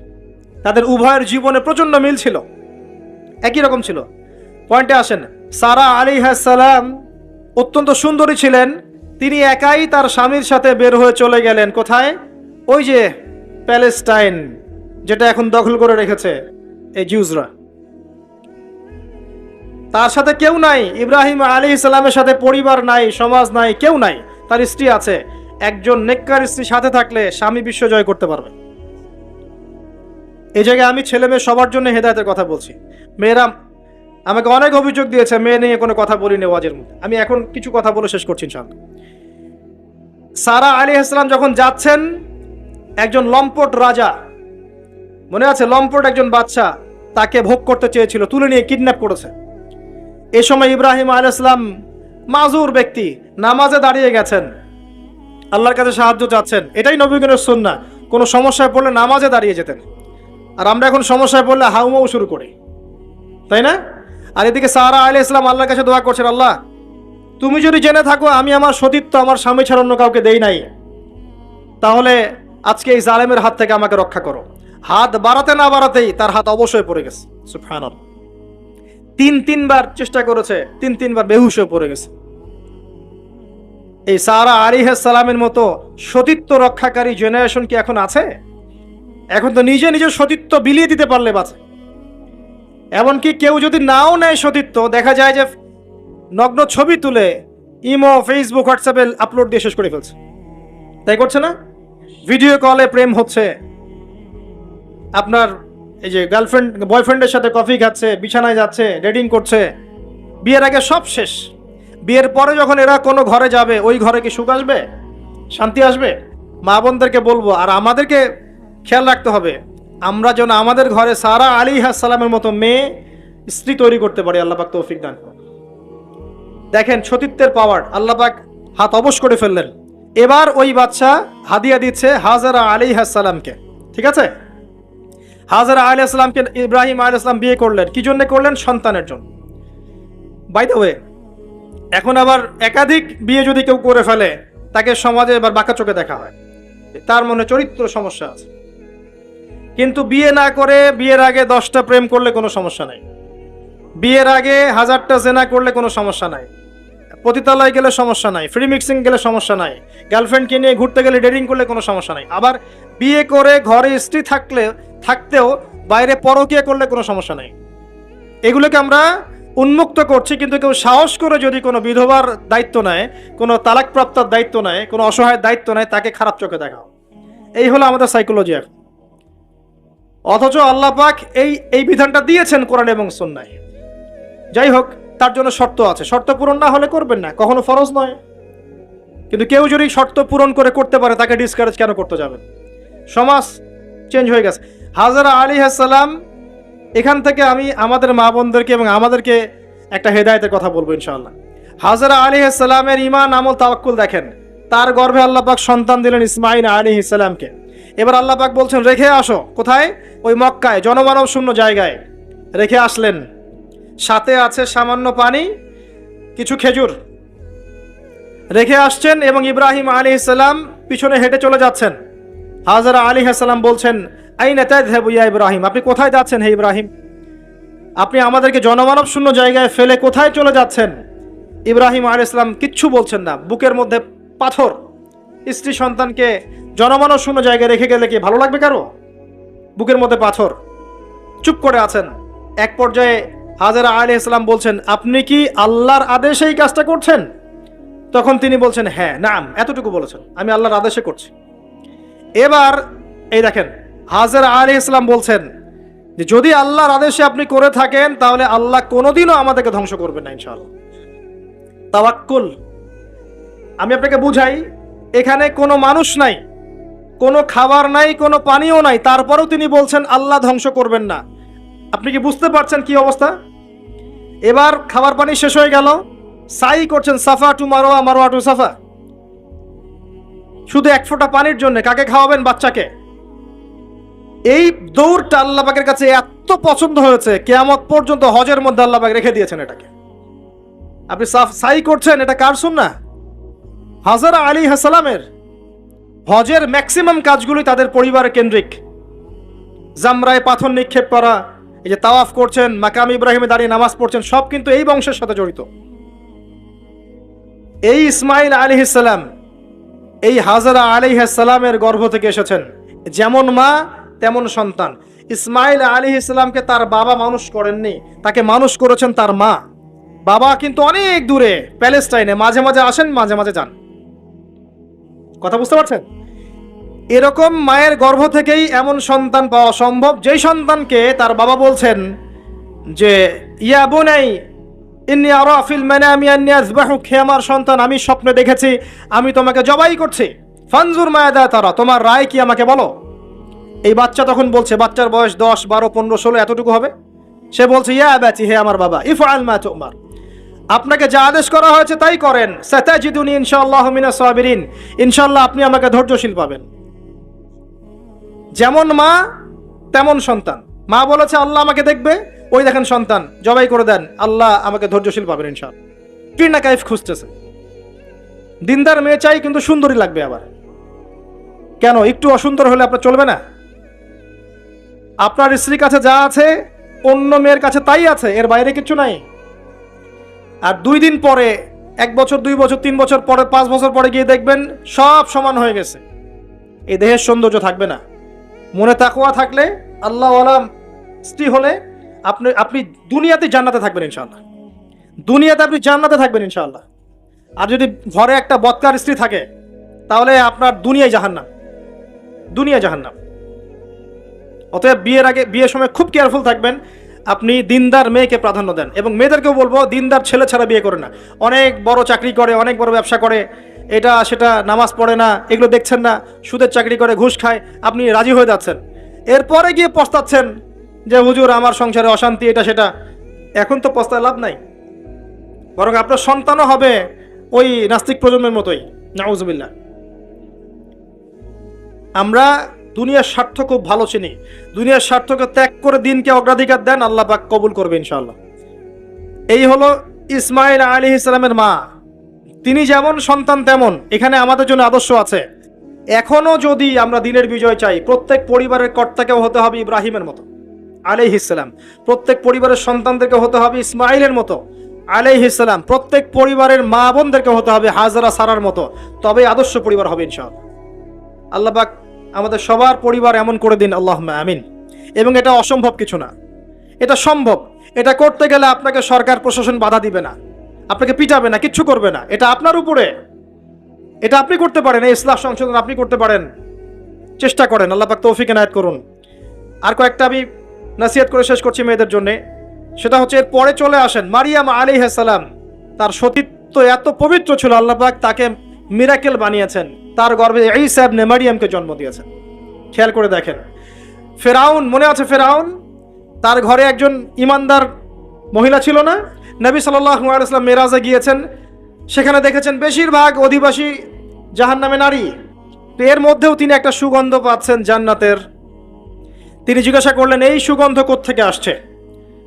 তাদের উভয়ের জীবনে প্রচন্ড মিল ছিল, একই রকম ছিল। পয়েন্টে আসেন, সারা আলাইহিস সালাম অত্যন্ত সুন্দরী ছিলেন। তিনি একাই তার স্বামীর সাথে বের হয়ে চলে গেলেন কোথায়? ওই যে প্যালেস্টাইন, যেটা এখন দখল করে রেখেছে এই জিউসরা। তার সাথে কেউ নাই, ইব্রাহিম আলাইহিস সালামের সাথে পরিবার নাই, সমাজ নাই, কেউ নাই। তার স্ত্রী আছে। একজন নেককার স্ত্রী সাথে থাকলে স্বামী বিশ্ব জয় করতে পারবে। এই জায়গায় আমি ছেলে মেয়ে সবার জন্য হেদায়েতের কথা বলছি। মেয়েরা আমাকে অনেক অভিযোগ দিয়েছে মেয়ে নিয়ে কোনো কথা বলিনি ওয়াজের মধ্যে। আমি এখন কিছু কথা বলে শেষ করছি ইনশাআল্লাহ। সারা আলাইহিস সালাম যখন যাচ্ছেন, একজন লম্পট রাজা, মনে আছে, লম্পট একজন বাদশা তাকে ভোগ করতে চেয়েছিল, তুলে নিয়ে কিডন্যাপ করেছে। এ সময় ইব্রাহিম আলাইহিস সালাম মাজুর ব্যক্তি, নামাজে দাঁড়িয়ে গেছেন, আল্লাহর কাছে সাহায্য চাচ্ছেন। এটাই নবীগণের সুন্নাহ। কোনো সমস্যায় পড়লে নামাজে দাঁড়িয়ে যেতেন। আর আমরা এখন সমস্যায় পড়লে হাউমাউ শুরু করি, তাই না? আর এদিকে সারা আলাইহিস সালাম আল্লাহর কাছে দোয়া করছেন, আল্লাহ তুমি যদি জেনে থাকো আমি আমার সতীত্ব আমার স্বামী ছাড়া অন্য কাউকে দেই নাই, তাহলে আজকে এই জালেমের হাত থেকে আমাকে রক্ষা করো। হাত বাড়াতে না বাড়াতেই তার হাত অবশ্যই পড়ে গেছে। সুবহানাল্লাহ। তিনবার চেষ্টা করেছে, তিনবার বেহুশ হয়ে পড়ে গেছে। এই সারা আলাইহিস সালামের মতো সতীত্ব রক্ষাকারী জেনারেশন কি এখন আছে? এখন তো নিজে নিজের সতীত্ব বিলিয়ে দিতে পারলে বাঁচে। এমনকি কেউ যদি নাও নেয় সতীত্ব, দেখা যায় যে নগ্ন ছবি তুলে ইমো, ফেসবুক, হোয়াটসঅ্যাপে আপলোড দিয়ে শেষ করে ফেলছে। তাই করছে না? ভিডিও কলে প্রেম হচ্ছে, আপনার এই যে গার্লফ্রেন্ড বয়ফ্রেন্ডের সাথে কফি খাচ্ছে, বিছানায় যাচ্ছে, ডেটিং করছে। বিয়ের আগে সব শেষ। বিয়ের পরে যখন এরা কোনো ঘরে যাবে, ওই ঘরে কি সুখ আসবে, শান্তি আসবে? মা বোনদেরকে বলবো, আর আমাদেরকে খেয়াল রাখতে হবে, আমরা যেন আমাদের ঘরে সারা আলাইহিস সালামের মতো মেয়ে স্ত্রী তৈরি করতে পারি। আল্লাহ পাক তৌফিক দান করুন। দেখেন সতীত্বের পাওয়ার, আল্লাহ পাক হাত অবশ করে ফেললেন। এবার ওই বাচ্চা হাদিয়া দিচ্ছে হাজারা আলাইহিস সালামকে। ঠিক আছে, হাজারা আলাইহিস সালামকে ইব্রাহিম আলাইহিস সালাম বিয়ে করলেন। কি জন্য করলেন? সন্তানের জন্য। বাই দ্য ওয়ে, এখন আবার একাধিক বিয়ে যদি কেউ করে ফেলে, তাকে সমাজে এবার বাঁকা চোখে দেখা হয়, তার মনে চরিত্র সমস্যা আছে। কিন্তু বিয়ে না করে বিয়ের আগে 10টা প্রেম করলে কোনো সমস্যা নাই, বিয়ের আগে 1000টা জেনা করলে কোনো সমস্যা নাই, পতিতালয় গেলে সমস্যা নাই, ফ্রি মিক্সিং গেলে সমস্যা নাই, গার্লফ্রেন্ডকে নিয়ে ঘুরতে গেলে ডেটিং করলে কোনো সমস্যা নাই। আবার বিয়ে করে ঘরে স্ত্রী থাকতেও বাইরে পরকীয়া করলে কোনো সমস্যা নাই। এগুলোকে আমরা উন্মুক্ত করছি, কিন্তু কেউ সাহস করে যদি কোনো বিধবার দায়িত্ব নেয়, কোনো তালাকপ্রাপ্তার দায়িত্ব নেয়, কোনো অসহায়ের দায়িত্ব নেয়, তাকে খারাপ চোখে দেখাও। এই হলো আমাদের সাইকোলজি এখন। অথচ আল্লাহ পাক এই বিধানটা দিয়েছেন কোরআন এবং সুন্নাহয়। যাই হোক, তার জন্য শর্ত আছে, শর্ত পূরণ না হলে করবেন না, কখনো ফরজ নয়। কিন্তু কেউ যদি শর্ত পূরণ করে করতে পারে, তাকে ডিসকারেজ কেন করতে যাবেন? সমাজ চেঞ্জ হয়ে গেছে। হাজারা আলাইহিস সালাম, এখান থেকে আমি আমাদের মা বোনদেরকে এবং আমাদেরকে একটা হেদায়েতের কথা বলবো ইনশাআল্লাহ। হাজারা আলাইহিস সালামের ঈমান, আমল, তাওয়াক্কুল দেখেন। তার গর্ভে আল্লাহ পাক সন্তান দিলেন ইসমাঈল আলাইহিস সালামকে। এবার আল্লাহ পাক বলছেন রেখে আসো। কোথায়? ওই মক্কায়, জনমানব শূন্য জায়গায় রেখে আসলেন। সাথে আছে সামান্য পানি, কিছু খেজুর রেখে আসছেন, এবং ইব্রাহিম আলাইহিস সালাম পিছনে হেঁটে চলে যাচ্ছেন। হাজারা আলাইহিস সালাম বলছেন, আইনা তাযহাবু ইয়া ইব্রাহিম, আপনি কোথায় যাচ্ছেন হে ইব্রাহিম? আপনি আমাদেরকে জনমানব শূন্য জায়গায় ফেলে কোথায় চলে যাচ্ছেন? ইব্রাহিম আলাইহিস সালাম কিচ্ছু বলছেন না, বুকের মধ্যে পাথর। স্ত্রী সন্তানকে জনমানব শূন্য জায়গায় রেখে গেলে কি ভালো লাগবে কারো? বুকের মধ্যে পাথর, চুপ করে আছেন। এক পর্যায়ে হাজারা আলাইহিস সালাম বলছেন, আপনি কি আল্লাহর আদেশে এই কাজটা করছেন? তখন তিনি বলছেন, হ্যাঁ, নাম, এতটুকু বলেছেন, আমি আল্লাহর আদেশে করছি। এবার এই দেখেন, হাজারা আলাইহিস সালাম বলছেন যে যদি আল্লাহর আদেশে আপনি করে থাকেন, তাহলে আল্লাহ কোনোদিনও আমাদেরকে ধ্বংস করবেন না ইনশাআল্লাহ। তাওয়াক্কুল। আমি আপনাকে বুঝাই, এখানে কোনো মানুষ নাই, কোনো খাবার নাই, কোনো পানিও নাই, তারপরেও তিনি বলছেন আল্লাহ ধ্বংস করবেন না। আপনি কি বুঝতে পারছেন কি অবস্থা? এবার খাবার পানি শেষ হয়ে গেল, সাই করছেন সাফা টু মারোয়া, মারোয়া টু সাফা, শুধু এক ফোঁটা পানির জন্য। কাকে খাওয়াবেন? বাচ্চাকে। এই দৌড়টা আল্লাহ পাকের কাছে এত পছন্দ হয়েছে, কিয়ামত পর্যন্ত হজের মধ্যে আল্লাহ পাক রেখে দিয়েছেন এটাকে। আপনি সাই করছেন, এটা কার সুন্নাহ? হাজরা আলাইহিস সালামের হজের ম্যাক্সিমাম কাজগুলি তাদের পরিবার কেন্দ্রিক। জামরায় পাথর নিক্ষেপ করা, এই যে তাওয়াফ করছেন, মাকাম ইব্রাহিমে দাঁড়িয়ে নামাজ পড়ছেন, সব কিন্তু এই বংশের সাথে জড়িত। এই ইসমাইল আলাইহিস সালাম এই হাজরা আলাইহিস সালামের গর্ভ থেকে এসেছেন। যেমন মা তেমন সন্তান। ইসমাইল আলাইহিস সালামকে তার বাবা মানুষ করেননি, তাকে মানুষ করেছেন তার মা। বাবা কিন্তু অনেক দূরে প্যালেস্টাইনে, মাঝে মাঝে আসেন, মাঝে মাঝে যান। কথা বুঝতে পারছেন? এরকম মায়ের গর্ভ থেকেই এমন সন্তান পাওয়া সম্ভব, যেই সন্তানকে তার বাবা বলছেন যে ইয়া বুনাই ইন্নী আরা ফিল মানামি আন্নী আযবাহুক, হে আমার সন্তান, আমি স্বপ্নে দেখেছি আমি তোমাকে জবাই করছি। ফানজুর মায়াদা তারা, তোমার রায় কি আমাকে বলো। এই বাচ্চা তখন বলছে, বাচ্চার বয়স 10, 12, 15, 16 এতটুকু হবে। সে বলছে ইয়া আবাতি, হে আমার বাবা, ইফআল মা তুমার, আপনাকে যা আদেশ করা হয়েছে তাই করেন। সাতাজিদুনি ইনশাআল্লাহু মিনাস সাবিরিন, ইনশাআল্লাহ আপনি আমাকে ধৈর্যশীল পাবেন। যেমন মা তেমন সন্তান। মা বলেছে আল্লাহ আমাকে দেখবে, ওই দেখেন সন্তান জবাই করে দেন, আল্লাহ আমাকে ধৈর্যশীল পাবেন ইনশাআল্লাহ। কিনা কাইফ খুঁজতেছে, দিনদার মেয়ে চাই কিন্তু সুন্দরী লাগবে। আবার কেন, একটু অসুন্দর হলে আপনার চলবে না? আপনার স্ত্রীর কাছে যা আছে অন্য মেয়ের কাছে তাই আছে, এর বাইরে কিছু নাই। আর 2 দিন পরে, 1 বছর, 2 বছর, 3 বছর পরে, 5 বছর পরে গিয়ে দেখবেন সব সমান হয়ে গেছে। এই দেহের সৌন্দর্য থাকবে না। মনে তাকওয়া থাকলে, আল্লাহওয়ালা স্ত্রী হলে আপনি দুনিয়াতে জান্নাতে থাকবেন ইনশাআল্লাহ। দুনিয়াতে আপনি জান্নাতে থাকবেন ইনশাআল্লাহ। আর যদি ঘরে একটা বদকার স্ত্রী থাকে, তাহলে আপনার দুনিয়ায় জাহান্নাম, দুনিয়ায় জাহান্নাম। অতএব বিয়ের সময় খুব কেয়ারফুল থাকবেন। আপনি দিনদার মেয়েকে প্রাধান্য দেন, এবং মেয়েদেরকেও বলবো দিনদার ছেলে ছাড়া বিয়ে করে না। অনেক বড় চাকরি করে, অনেক বড় ব্যবসা করে, এটা সেটা, নামাজ পড়ে না, এগুলো দেখছেন না, সুদের চাকরি করে, ঘুষ খায়, আপনি রাজি হয়ে যাচ্ছেন। এরপরে গিয়ে পস্তাচ্ছেন যে হুজুর আমার সংসারে অশান্তি, এটা সেটা। এখন তো পস্তায় লাভ নাই, বরং আপনার সন্তানও হবে ওই নাস্তিক প্রজন্মের মতোই, নাউজুবিল্লাহ। আমরা দুনিয়ার স্বার্থ খুব ভালো চিনি। দুনিয়ার স্বার্থকে ত্যাগ করে দিনকে অগ্রাধিকার দেন, আল্লাহ পাক কবুল করবে ইনশাআল্লাহ। এই হলো ইসমাইল আলাইহিস সালামের মা। তিনি যেমন সন্তান তেমন এখানে আমাদের জন্য আদর্শ আছে। এখনো যদি আমরা দিনের বিজয় চাই, প্রত্যেক পরিবারের কর্তাকেও হতে হবে ইব্রাহিমের মতো আলাইহিস সালাম। প্রত্যেক পরিবারের সন্তানদেরকে হতে হবে ইসমাইলের মতো আলাইহিস সালাম। প্রত্যেক পরিবারের মা বোনদেরকে হতে হবে হাজরা সারার মতো। তবে আদর্শ পরিবার হবে ইনশাআল্লাহ। আল্লাহ পাক আমাদের সবার পরিবার এমন করে দিন, আল্লাহুম্মা আমিন। এবং এটা অসম্ভব কিছু না, এটা সম্ভব। এটা করতে গেলে আপনাকে সরকার প্রশাসন বাধা দিবে না, আপনাকে পিটাবে না, কিচ্ছু করবে না। এটা আপনার উপরে, এটা আপনি করতে পারেন। এই ইসলাহ সংশোধন আপনি করতে পারেন, চেষ্টা করেন। আল্লাহ পাক তৌফিক এনায়েত করুন। আর কয়েকটা আমি নসিহত করে শেষ করছি মেয়েদের জন্য। সেটা হচ্ছে, এর পরে চলে আসেন মারিয়াম আলাইহিস সালাম। তার সতীত্ব এত পবিত্র ছিল, আল্লাহ পাক তাকে মিরাকেল বানিয়েছেন, তার গর্ভে ঈসা ইবনে মারিয়ামকে জন্ম দিয়েছেন। খেয়াল করে দেখেন, ফেরাউন, মনে আছে ফেরাউন? তার ঘরে একজন ইমানদার মহিলা ছিল না? নবী সাল্লাল্লাহু আলাইহি ওয়াসাল্লাম মেরাজে গিয়েছেন, সেখানে দেখেছেন বেশিরভাগ অধিবাসী জাহান্নামে নারী। এর মধ্যেও তিনি একটা সুগন্ধ পাচ্ছেন জান্নাতের। তিনি জিজ্ঞাসা করলেন এই সুগন্ধ কোত্থেকে আসছে?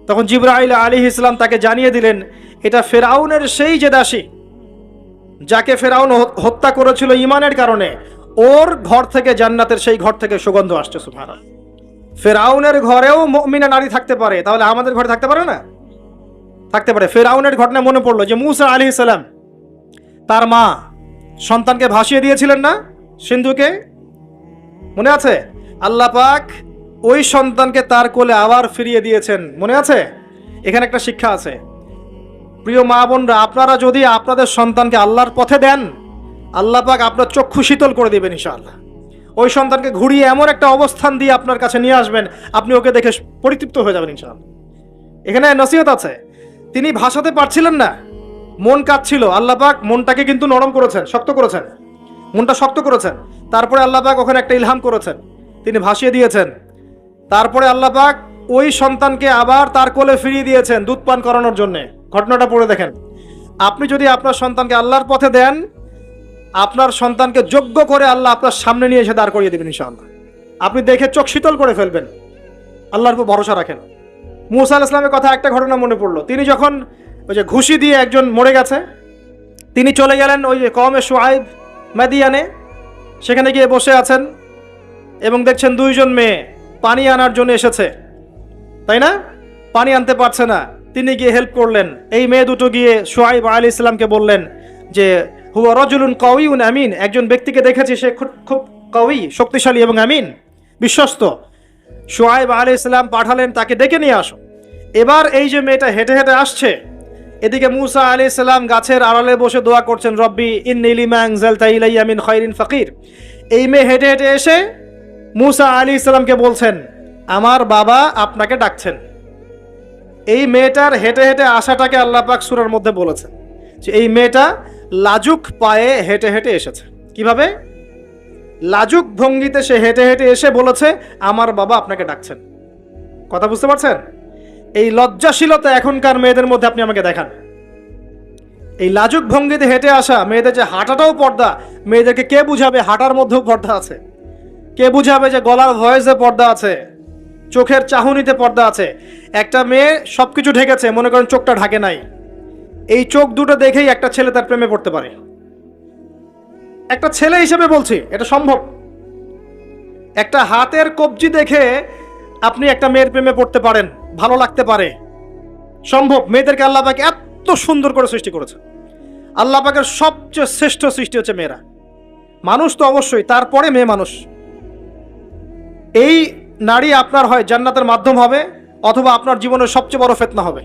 তখন জিবরাইল আলাইহিস সালাম তাকে জানিয়ে দিলেন, এটা ফেরাউনের সেই যে দাসী যাকে ফেরাউন হত্যা করেছিল ঈমানের কারণে, ওর ঘর থেকে, জান্নাতের সেই ঘর থেকে সুগন্ধ আসছে। সুবহানাল্লাহ। ফেরাউনের ঘরেও মুমিনা নারী থাকতে পারে, তাহলে আমাদের ঘরে থাকতে পারে না? থাকতে পারে। ফেরাউনের ঘটনা মনে পড়লো যে মুসা আলাইহিস সালাম, তার মা সন্তানকে ভাসিয়ে দিয়েছিলেন না সিন্ধুকে, মনে আছে? আল্লাহ পাক ওই সন্তানকে তার কোলে আবার ফিরিয়ে দিয়েছেন, মনে আছে? এখানে একটা শিক্ষা আছে। প্রিয় মা বোনরা, আপনারা যদি আপনাদের সন্তানকে আল্লাহর পথে দেন, আল্লাহ পাক আপনার চক্ষু শীতল করে দেবেন ইনশাআল্লাহ। ওই সন্তানকে ঘুরিয়ে এমন একটা অবস্থান দিয়ে আপনার কাছে নিয়ে আসবেন, আপনি ওকে দেখে পরিতৃপ্ত হয়ে যাবেন ইনশাআল্লাহ। এখানে নসিহত আছে। তিনি ভাসাতে পারছিলেন না, মন কাঁদছিল। আল্লাহ পাক মনটাকে কিন্তু নরম করেছেন, শক্ত করেছেন, মনটা শক্ত করেছেন। তারপরে আল্লাহ পাক ওখানে একটা ইলহাম করেছেন, তিনি ভাসিয়ে দিয়েছেন। তারপরে আল্লাহ পাক ওই সন্তানকে আবার তার কোলে ফিরিয়ে দিয়েছেন দুধ পান করানোর জন্য। ঘটনাটা পড়ে দেখেন। আপনি যদি আপনার সন্তানকে আল্লাহর পথে দেন, আপনার সন্তানকে যোগ্য করে আল্লাহ আপনার সামনে নিয়ে এসে দাঁড় করিয়ে দেবেন ইনশাআল্লাহ। আপনি দেখে চোখ শীতল করে ফেলবেন। আল্লাহর উপর ভরসা রাখেন। মুসা আলাইহিস সালামের কথা একটা ঘটনা মনে পড়লো। তিনি যখন ওই যে ঘুষি দিয়ে একজন মরে গেছে, তিনি চলে গেলেন ওই যে কওমে শুআইব মাদিয়ানে, সেখানে গিয়ে বসে আছেন এবং দেখছেন দুইজন মেয়ে পানি আনার জন্য এসেছে, তাই না? পানি আনতে পারছে না, তিনি গিয়ে হেল্প করলেন। এই মেয়ে দুটো গিয়ে শুআইব আলাইহিস সালামকে বললেন যে হুয়া রাজুলুন কাউইউন আমিন, একজন ব্যক্তিকে দেখেছি সে খুব কাউই, শক্তিশালী এবং আমিন, বিশ্বস্ত। শুআইব আলাইহিস সালাম পাঠালেন তাকে ডেকে নিয়ে আসো। এবার এই যে মেয়েটা হেঁটে হেঁটে আসছে, এদিকে মুসা আলাইহিস সালাম গাছের আড়ালে বসে দোয়া করছেন, রব্বি ইন্নী লিমা আনজালতা ইলাইয়া মিন খায়রিন ফাকির। এই মেয়ে হেঁটে হেঁটে এসে মুসা আলাইহিস সালামকে বলছেন, আমার বাবা আপনাকে ডাকছেন। এই মেয়েটার হেঁটে হেঁটে আসাটাকে আল্লাহ পাক সূরার মধ্যে বলেছেন যে এই মেয়েটা লাজুক পায়ে হেঁটে হেঁটে এসেছে। কিভাবে? লাজুক ভঙ্গিতে সে হেঁটে হেঁটে এসে বলেছে, আমার বাবা আপনাকে ডাকছেন। কথা বুঝতে পারছেন? এই লজ্জাশীলতা এখনকার মেয়েদের মধ্যে আপনি আমাকে দেখান। এই লাজুক ভঙ্গিতে হেঁটে আসা মেয়েদের যে হাঁটাটাও পর্দা, মেয়েদেরকে কে বুঝাবে হাঁটার মধ্যেও পর্দা আছে? কে বুঝাবে যে গলার ভয়েসে পর্দা আছে, চোখের চাহনিতে পর্দা আছে? একটা মেয়ে সবকিছু ঢেকেছে, মনে করেন চোখটা ঢাকে নাই, এই চোখ দুটো দেখেই একটা ছেলে তার প্রেমে পড়তে পারে। একটা ছেলে হিসেবে বলছি, এটা সম্ভব। একটা হাতের কবজি দেখে আপনি একটা মেয়ের প্রেমে পড়তে পারেন, ভালো লাগতে পারে, সম্ভব। মেয়েদেরকে আল্লাহ পাক এত সুন্দর করে সৃষ্টি করেছে। আল্লাহ পাকের সবচেয়ে শ্রেষ্ঠ সৃষ্টি হচ্ছে মেয়েরা। মানুষ তো অবশ্যই, তারপরে মেয়ে মানুষ। এই নারী আপনার হয় জান্নাতের মাধ্যম হবে, অথবা আপনার জীবনের সবচেয়ে বড় ফিতনা হবে।